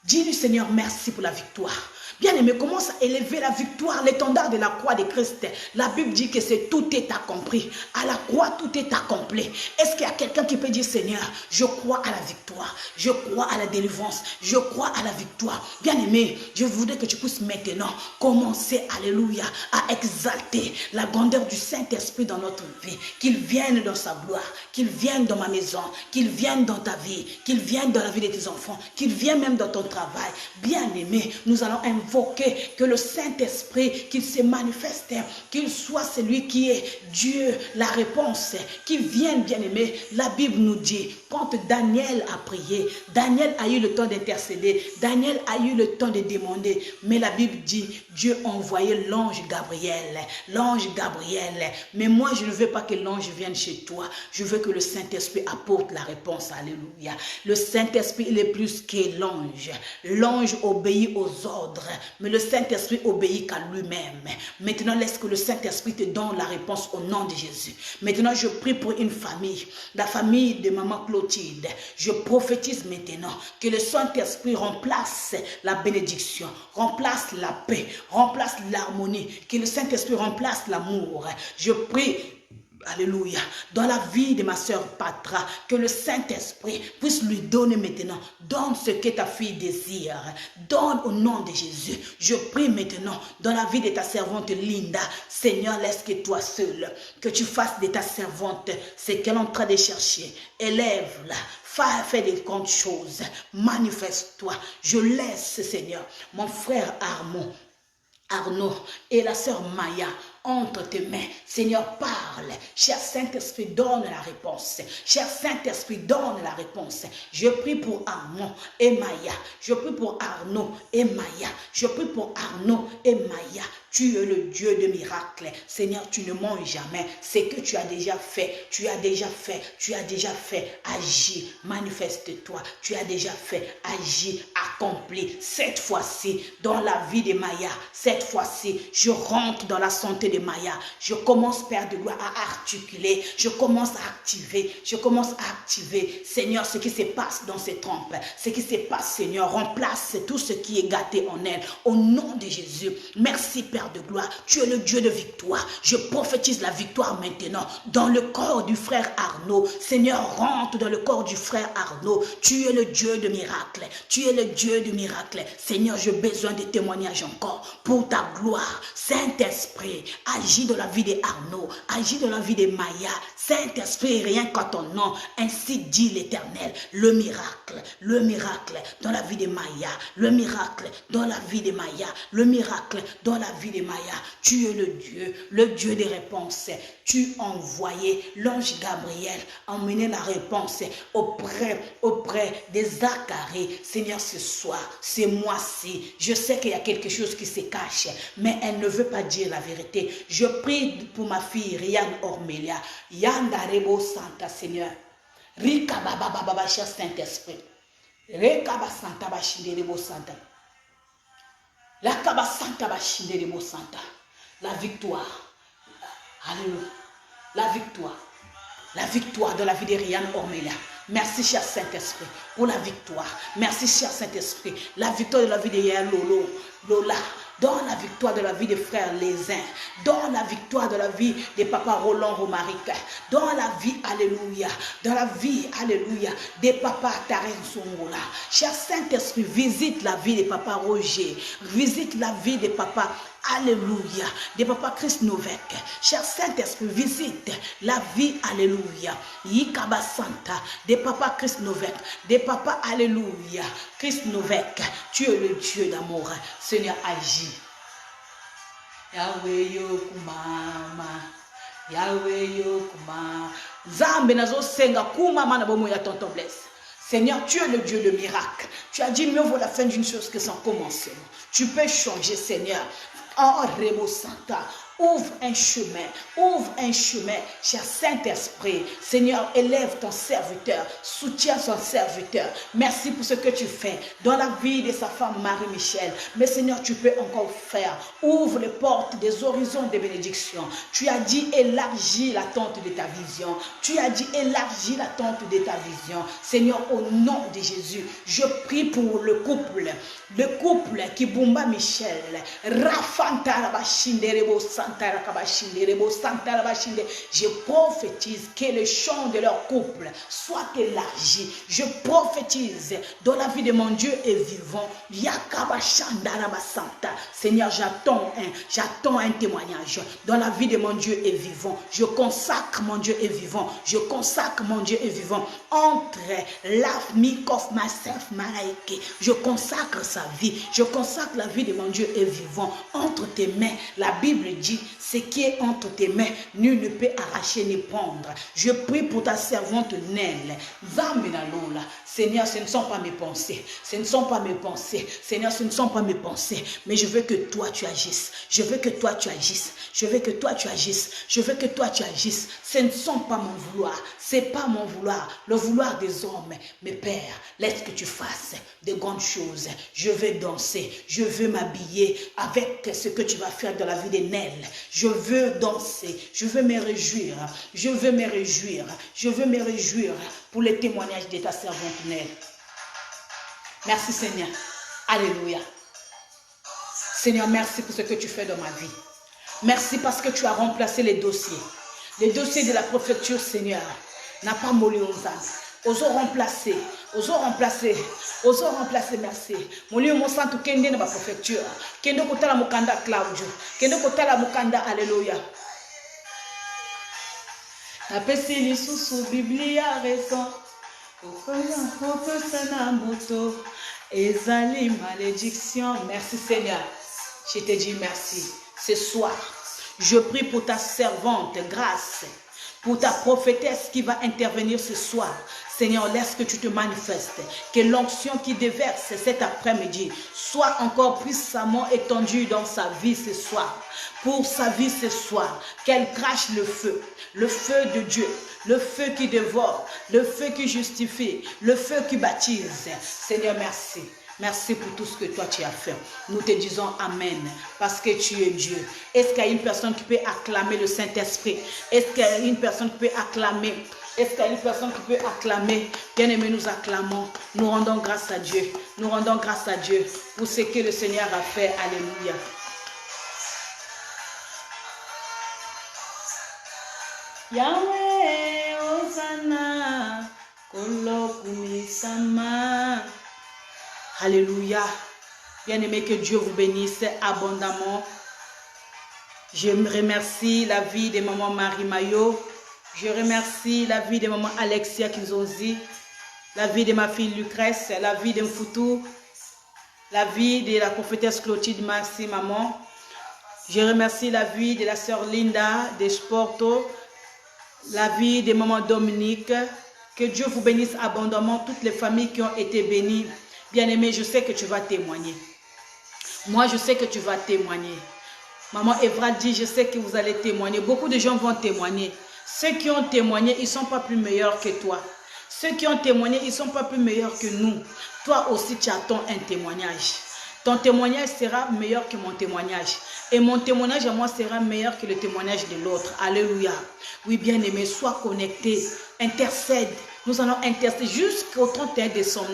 dis-lui Seigneur, merci pour la victoire. Bien-aimé, commence à élever la victoire, l'étendard de la croix de Christ. La Bible dit que tout est accompli. À la croix, tout est accompli. Est-ce qu'il y a quelqu'un qui peut dire, Seigneur, je crois à la victoire, je crois à la délivrance, je crois à la victoire. Bien-aimé, je voudrais que tu puisses maintenant commencer, alléluia, à exalter la grandeur du Saint-Esprit dans notre vie. Qu'il vienne dans sa gloire, qu'il vienne dans ma maison, qu'il vienne dans ta vie, qu'il vienne dans la vie de tes enfants, qu'il vienne même dans ton travail. Bien-aimé, nous allons invoquer que le Saint-Esprit, qu'il se manifeste, qu'il soit celui qui est Dieu, la réponse, qu'il vienne, bien-aimé. La Bible nous dit, quand Daniel a prié, Daniel a eu le temps d'intercéder, Daniel a eu le temps de demander, mais la Bible dit, Dieu a envoyé l'ange Gabriel, mais moi je ne veux pas que l'ange vienne chez toi, je veux que le Saint-Esprit apporte la réponse, alléluia. Le Saint-Esprit, il est plus que l'ange, l'ange obéit aux ordres, mais le Saint-Esprit obéit qu'à lui-même. Maintenant, laisse que le Saint-Esprit te donne la réponse au nom de Jésus. Maintenant, je prie pour une famille, la famille de maman Clotilde. Je prophétise maintenant que le Saint-Esprit remplace la bénédiction, remplace la paix, remplace l'harmonie, que le Saint-Esprit remplace l'amour. Je prie, alléluia, dans la vie de ma sœur Patra, que le Saint-Esprit puisse lui donner maintenant. Donne ce que ta fille désire. Donne au nom de Jésus. Je prie maintenant dans la vie de ta servante Linda. Seigneur, laisse que toi seul, que tu fasses de ta servante ce qu'elle est en train de chercher. Élève-la. Fais des grandes choses. Manifeste-toi. Je laisse, Seigneur, mon frère Arnaud et la sœur Maya entre tes mains. Seigneur, parle. Cher Saint-Esprit, donne la réponse. Cher Saint-Esprit, donne la réponse. Je prie pour Arnaud et Maya. Je prie pour Arnaud et Maya. Je prie pour Arnaud et Maya. Tu es le Dieu de miracles. Seigneur, tu ne mens jamais. Ce que tu as déjà fait, tu as déjà fait, tu as déjà fait. Agis, manifeste-toi. Tu as déjà fait, agis, accomplis. Cette fois-ci, dans la vie de Maya, cette fois-ci, je rentre dans la santé de Maya. Je commence, Père de gloire, à articuler. Je commence à activer. Je commence à activer. Seigneur, ce qui se passe dans ces trompes, ce qui se passe, Seigneur, remplace tout ce qui est gâté en elle. Au nom de Jésus, merci, Père de gloire, tu es le Dieu de victoire. Je prophétise la victoire maintenant dans le corps du frère Arnaud. Seigneur, rentre dans le corps du frère Arnaud. Tu es le Dieu de miracles. Tu es le Dieu de miracles. Seigneur, j'ai besoin de témoignages encore pour ta gloire. Saint-Esprit, agis dans la vie de Arnaud, agis dans la vie de Maya. Saint-Esprit, rien qu'à ton nom, ainsi dit l'Éternel. Le miracle dans la vie de Maya, le miracle dans la vie de Maya, le miracle dans la vie vie de Maya. Tu es le Dieu des réponses. Tu as envoyé l'ange Gabriel emmener la réponse auprès des Zacharie. Seigneur, ce soir, ce mois-ci, je sais qu'il y a quelque chose qui se cache, mais elle ne veut pas dire la vérité. Je prie pour ma fille, Rianne Ormelia. Yandarebo Santa, Seigneur. Rika Baba Baba, cher Saint-Esprit. Rika Baba Santa, Bachinderebo Santa. La Kaba Santa, Bachinderebo Santa. La victoire. Alléluia. La victoire de la vie de Rianne Ormelia. Merci, cher Saint-Esprit, pour la victoire. Merci, cher Saint-Esprit. La victoire de la vie de Yaya Lola. Dans la victoire de la vie des frères Lézin. Dans la victoire de la vie de papa Roland Romaric. Dans la vie, alléluia. Dans la vie, alléluia, des papas Taren Songola. Cher Saint-Esprit, visite la vie de papa Roger. Visite la vie de papa, alléluia, de papa Christ Novek. Cher Saint-Esprit, visite la vie, alléluia, Yikaba Santa, de papa Christ Novek, de papa, alléluia, Christ Novek. Tu es le Dieu d'amour. Seigneur, agis. Yahweh yokumama, Yahweh yokumama. Zambe nazo senga kumama na bomo ya tonton Blaise. Seigneur, tu es le Dieu de miracle. Tu as dit mieux vaut la fin d'une chose que son commencement. Tu peux changer, Seigneur. Oh, Rebo Santa, ouvre un chemin, cher Saint-Esprit. Seigneur, élève ton serviteur, soutiens son serviteur. Merci pour ce que tu fais dans la vie de sa femme Marie-Michel. Mais Seigneur, tu peux encore faire. Ouvre les portes des horizons de bénédiction. Tu as dit élargis la tente de ta vision. Tu as dit élargis la tente de ta vision. Seigneur, au nom de Jésus, je prie pour le couple qui Bumba Michel, Rafanta Rabashinderebo Santa. Je prophétise que le champ de leur couple soit élargi. Je prophétise dans la vie de mon Dieu est vivant. Seigneur, j'attends un témoignage. Dans la vie de mon Dieu est vivant. Je consacre mon Dieu est vivant. Je consacre mon Dieu est vivant. Entre l'Afmikof Masef Maraïke, je consacre sa vie. Je consacre la vie de mon Dieu est vivant. Entre tes mains, la Bible dit, ce qui est entre tes mains, nul ne peut arracher ni prendre. Je prie pour ta servante Nel. Seigneur, ce ne sont pas mes pensées. Ce ne sont pas mes pensées. Seigneur, ce ne sont pas mes pensées. Mais je veux que toi tu agisses. Je veux que toi tu agisses. Je veux que toi tu agisses. Je veux que toi tu agisses. Ce ne sont pas mon vouloir. C'est pas mon vouloir. Le vouloir des hommes. Mais Père, laisse que tu fasses de grandes choses. Je veux danser. Je veux m'habiller avec ce que tu vas faire dans la vie de Nel. Je veux danser. Je veux me réjouir. Je veux me réjouir. Je veux me réjouir pour les témoignages de ta servante Nel. Merci Seigneur. Alléluia. Seigneur, merci pour ce que tu fais dans ma vie. Merci parce que tu as remplacé les dossiers. Les dossiers de la préfecture, Seigneur, n'a pas molli aux âmes. Oso remplacer, merci. Molio mo santo kende na ba préfecture. Kende kotala mukanda Claudio. Kende kotala mukanda, alléluia. Apesi lisusu Biblia raison. Ezali malédiction. Merci Seigneur. Je te dis merci. Ce soir, je prie pour ta servante, grâce, pour ta prophétesse qui va intervenir ce soir. Seigneur, laisse que tu te manifestes, que l'onction qui déverse cet après-midi soit encore puissamment étendue dans sa vie ce soir. Pour sa vie ce soir, qu'elle crache le feu de Dieu, le feu qui dévore, le feu qui justifie, le feu qui baptise. Seigneur, merci. Merci pour tout ce que toi tu as fait. Nous te disons Amen, parce que tu es Dieu. Est-ce qu'il y a une personne qui peut acclamer le Saint-Esprit? Est-ce qu'il y a une personne qui peut acclamer? Est-ce qu'il y a une personne qui peut acclamer? Bien-aimés, nous acclamons. Nous rendons grâce à Dieu. Nous rendons grâce à Dieu pour ce que le Seigneur a fait. Alléluia. Yahweh, Hosanna, Kolokumisama. Alléluia. Bien-aimé, que Dieu vous bénisse abondamment. Je remercie la vie de maman Marie Mayo. Je remercie la vie de maman Alexia Kizonzi. La vie de ma fille Lucrèce. La vie de Mfoutou. La vie de la prophétesse Clotilde. Merci maman. Je remercie la vie de la sœur Linda de Sporto, la vie de maman Dominique. Que Dieu vous bénisse abondamment, toutes les familles qui ont été bénies. Bien-aimé, je sais que tu vas témoigner. Moi, je sais que tu vas témoigner. Maman Evra dit, je sais que vous allez témoigner. Beaucoup de gens vont témoigner. Ceux qui ont témoigné, ils ne sont pas plus meilleurs que toi. Ceux qui ont témoigné, ils ne sont pas plus meilleurs que nous. Toi aussi, tu attends un témoignage. Ton témoignage sera meilleur que mon témoignage. Et mon témoignage à moi sera meilleur que le témoignage de l'autre. Alléluia. Oui, bien-aimé, sois connecté. Intercède. Nous allons intercéder jusqu'au 31 décembre.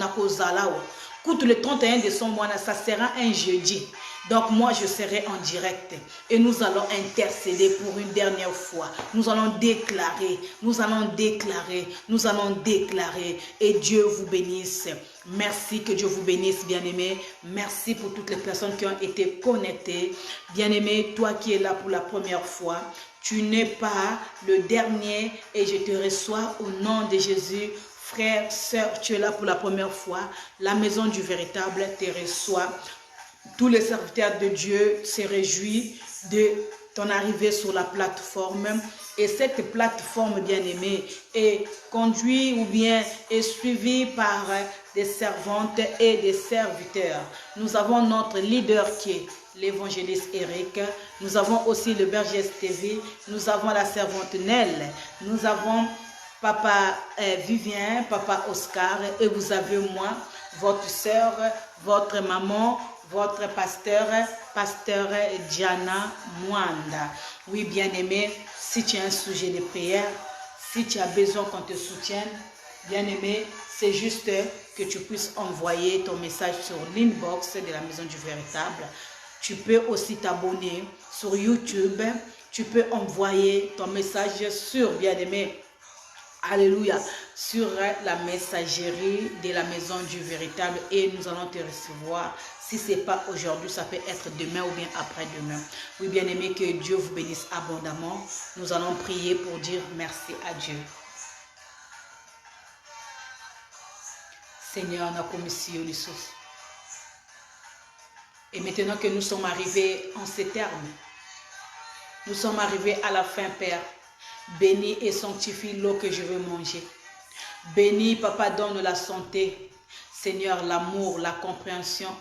Écoute, le 31 décembre, ça sera un jeudi. Donc moi, je serai en direct. Et nous allons intercéder pour une dernière fois. Nous allons déclarer. Nous allons déclarer. Nous allons déclarer. Et Dieu vous bénisse. Merci, que Dieu vous bénisse, bien-aimé. Merci pour toutes les personnes qui ont été connectées. Bien-aimé, toi qui es là pour la première fois, tu n'es pas le dernier et je te reçois au nom de Jésus. Frère, sœur, tu es là pour la première fois. La maison du véritable te reçoit. Tous les serviteurs de Dieu se réjouissent de ton arrivée sur la plateforme. Et cette plateforme, bien-aimée, est conduite ou bien est suivie par des servantes et des serviteurs. Nous avons notre leader qui est l'évangéliste Eric. Nous avons aussi le berger Stevie. Nous avons la servante Nell. Nous avons Papa Vivien, Papa Oscar. Et vous avez moi, votre soeur, votre maman, votre pasteur Diana Mwanda. Oui, bien-aimé, si tu as un sujet de prière, si tu as besoin qu'on te soutienne, bien-aimé, c'est juste que tu puisses envoyer ton message sur l'inbox de la maison du véritable. Tu peux aussi t'abonner sur YouTube. Tu peux envoyer ton message sur, bien-aimé, alléluia, sur la messagerie de la maison du véritable et nous allons te recevoir. Si ce n'est pas aujourd'hui, ça peut être demain ou bien après-demain. Oui, bien-aimé, que Dieu vous bénisse abondamment. Nous allons prier pour dire merci à Dieu. Seigneur, na commission les sources. Et maintenant que nous sommes arrivés en ces termes, nous sommes arrivés à la fin, Père. Bénis et sanctifie l'eau que je veux manger. Bénis, Papa, donne la santé. Seigneur, l'amour, la compréhension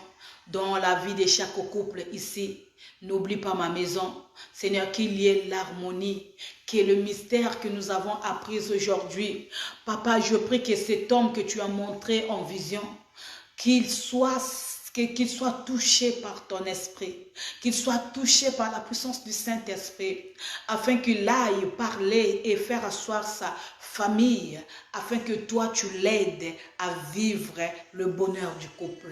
dans la vie de chaque couple ici. N'oublie pas ma maison. Seigneur, qu'il y ait l'harmonie, qui est le mystère que nous avons appris aujourd'hui. Papa, je prie que cet homme que tu as montré en vision, qu'il soit touché par ton esprit, qu'il soit touché par la puissance du Saint-Esprit, afin qu'il aille parler et faire asseoir sa famille, afin que toi tu l'aides à vivre le bonheur du couple.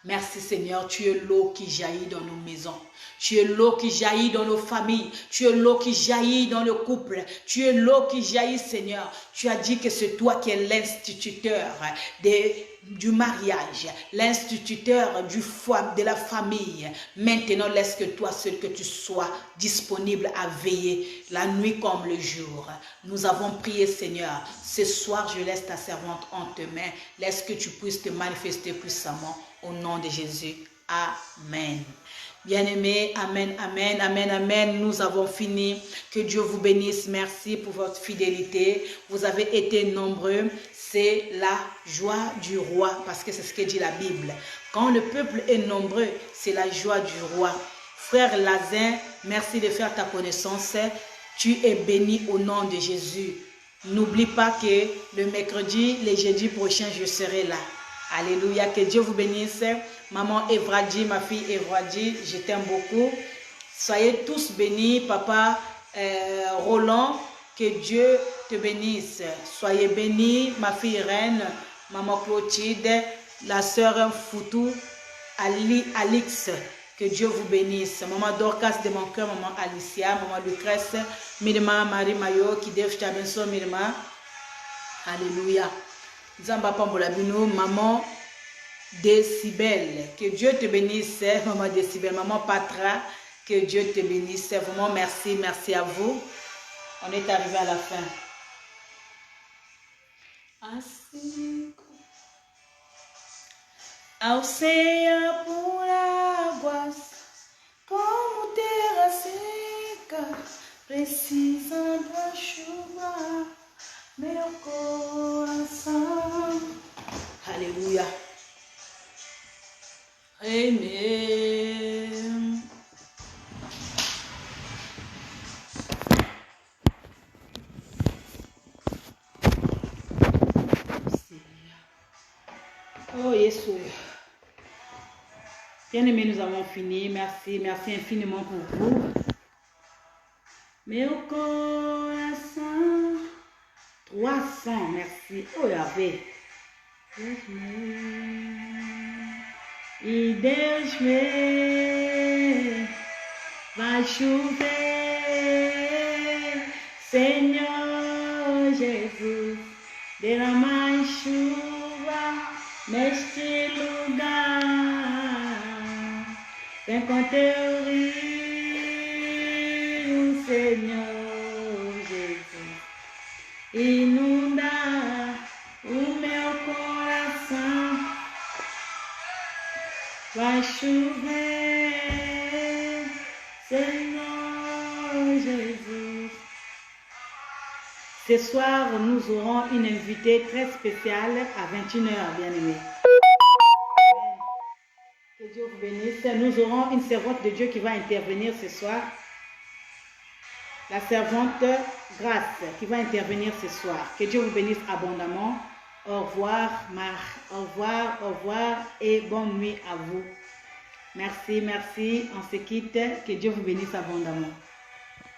Merci Seigneur, tu es l'eau qui jaillit dans nos maisons. Tu es l'eau qui jaillit dans nos familles. Tu es l'eau qui jaillit dans le couple. Tu es l'eau qui jaillit, Seigneur. Tu as dit que c'est toi qui es l'instituteur du mariage, l'instituteur de la famille. Maintenant, laisse que toi seul que tu sois disponible à veiller la nuit comme le jour. Nous avons prié, Seigneur. Ce soir, je laisse ta servante en tes mains. Laisse que tu puisses te manifester puissamment. Au nom de Jésus. Amen. Bien-aimés, amen, amen, amen, amen. Nous avons fini. Que Dieu vous bénisse. Merci pour votre fidélité. Vous avez été nombreux. C'est la joie du roi. Parce que c'est ce que dit la Bible. Quand le peuple est nombreux, c'est la joie du roi. Frère Lazin, merci de faire ta connaissance. Tu es béni au nom de Jésus. N'oublie pas que le mercredi, le jeudi prochain, je serai là. Alléluia, que Dieu vous bénisse. Maman Evradi, ma fille Evradi, je t'aime beaucoup. Soyez tous bénis, papa Roland, que Dieu te bénisse. Soyez bénis, ma fille Reine, maman Clotilde, la sœur Foutou, Alix, que Dieu vous bénisse. Maman Dorcas de mon cœur, maman Alicia, maman Lucrèce, Mirma, Marie Mayo, qui Dev Chabenso, Mirma. Alléluia. Zamba Pambolabino, maman Décibel, que Dieu te bénisse, maman Décibel, maman Patra, que Dieu te bénisse, vraiment merci, merci à vous. On est arrivé à la fin. Ao sea por águas, como precisa da chuva, meu coração. Alléluia. Amen.
Oh, Jésus. Bien-aimés, nous avons fini. Merci, merci infiniment pour vous. Meu coração. 300, merci. Oh, Yahvé. E Deus vai chover, Senhor Jesus, derrama chuva neste lugar, vem com teu rio, Senhor Jesus, inunda o meu coração, vai chover, Seigneur Jésus. Ce soir, nous aurons une invitée très spéciale à 21h, bien-aimés. Que Dieu vous bénisse. Nous aurons une servante de Dieu qui va intervenir ce soir. La servante Grâce qui va intervenir ce soir. Que Dieu vous bénisse abondamment. Au revoir, au revoir et bonne nuit à vous. Merci, merci. On se quitte. Que Dieu vous bénisse abondamment.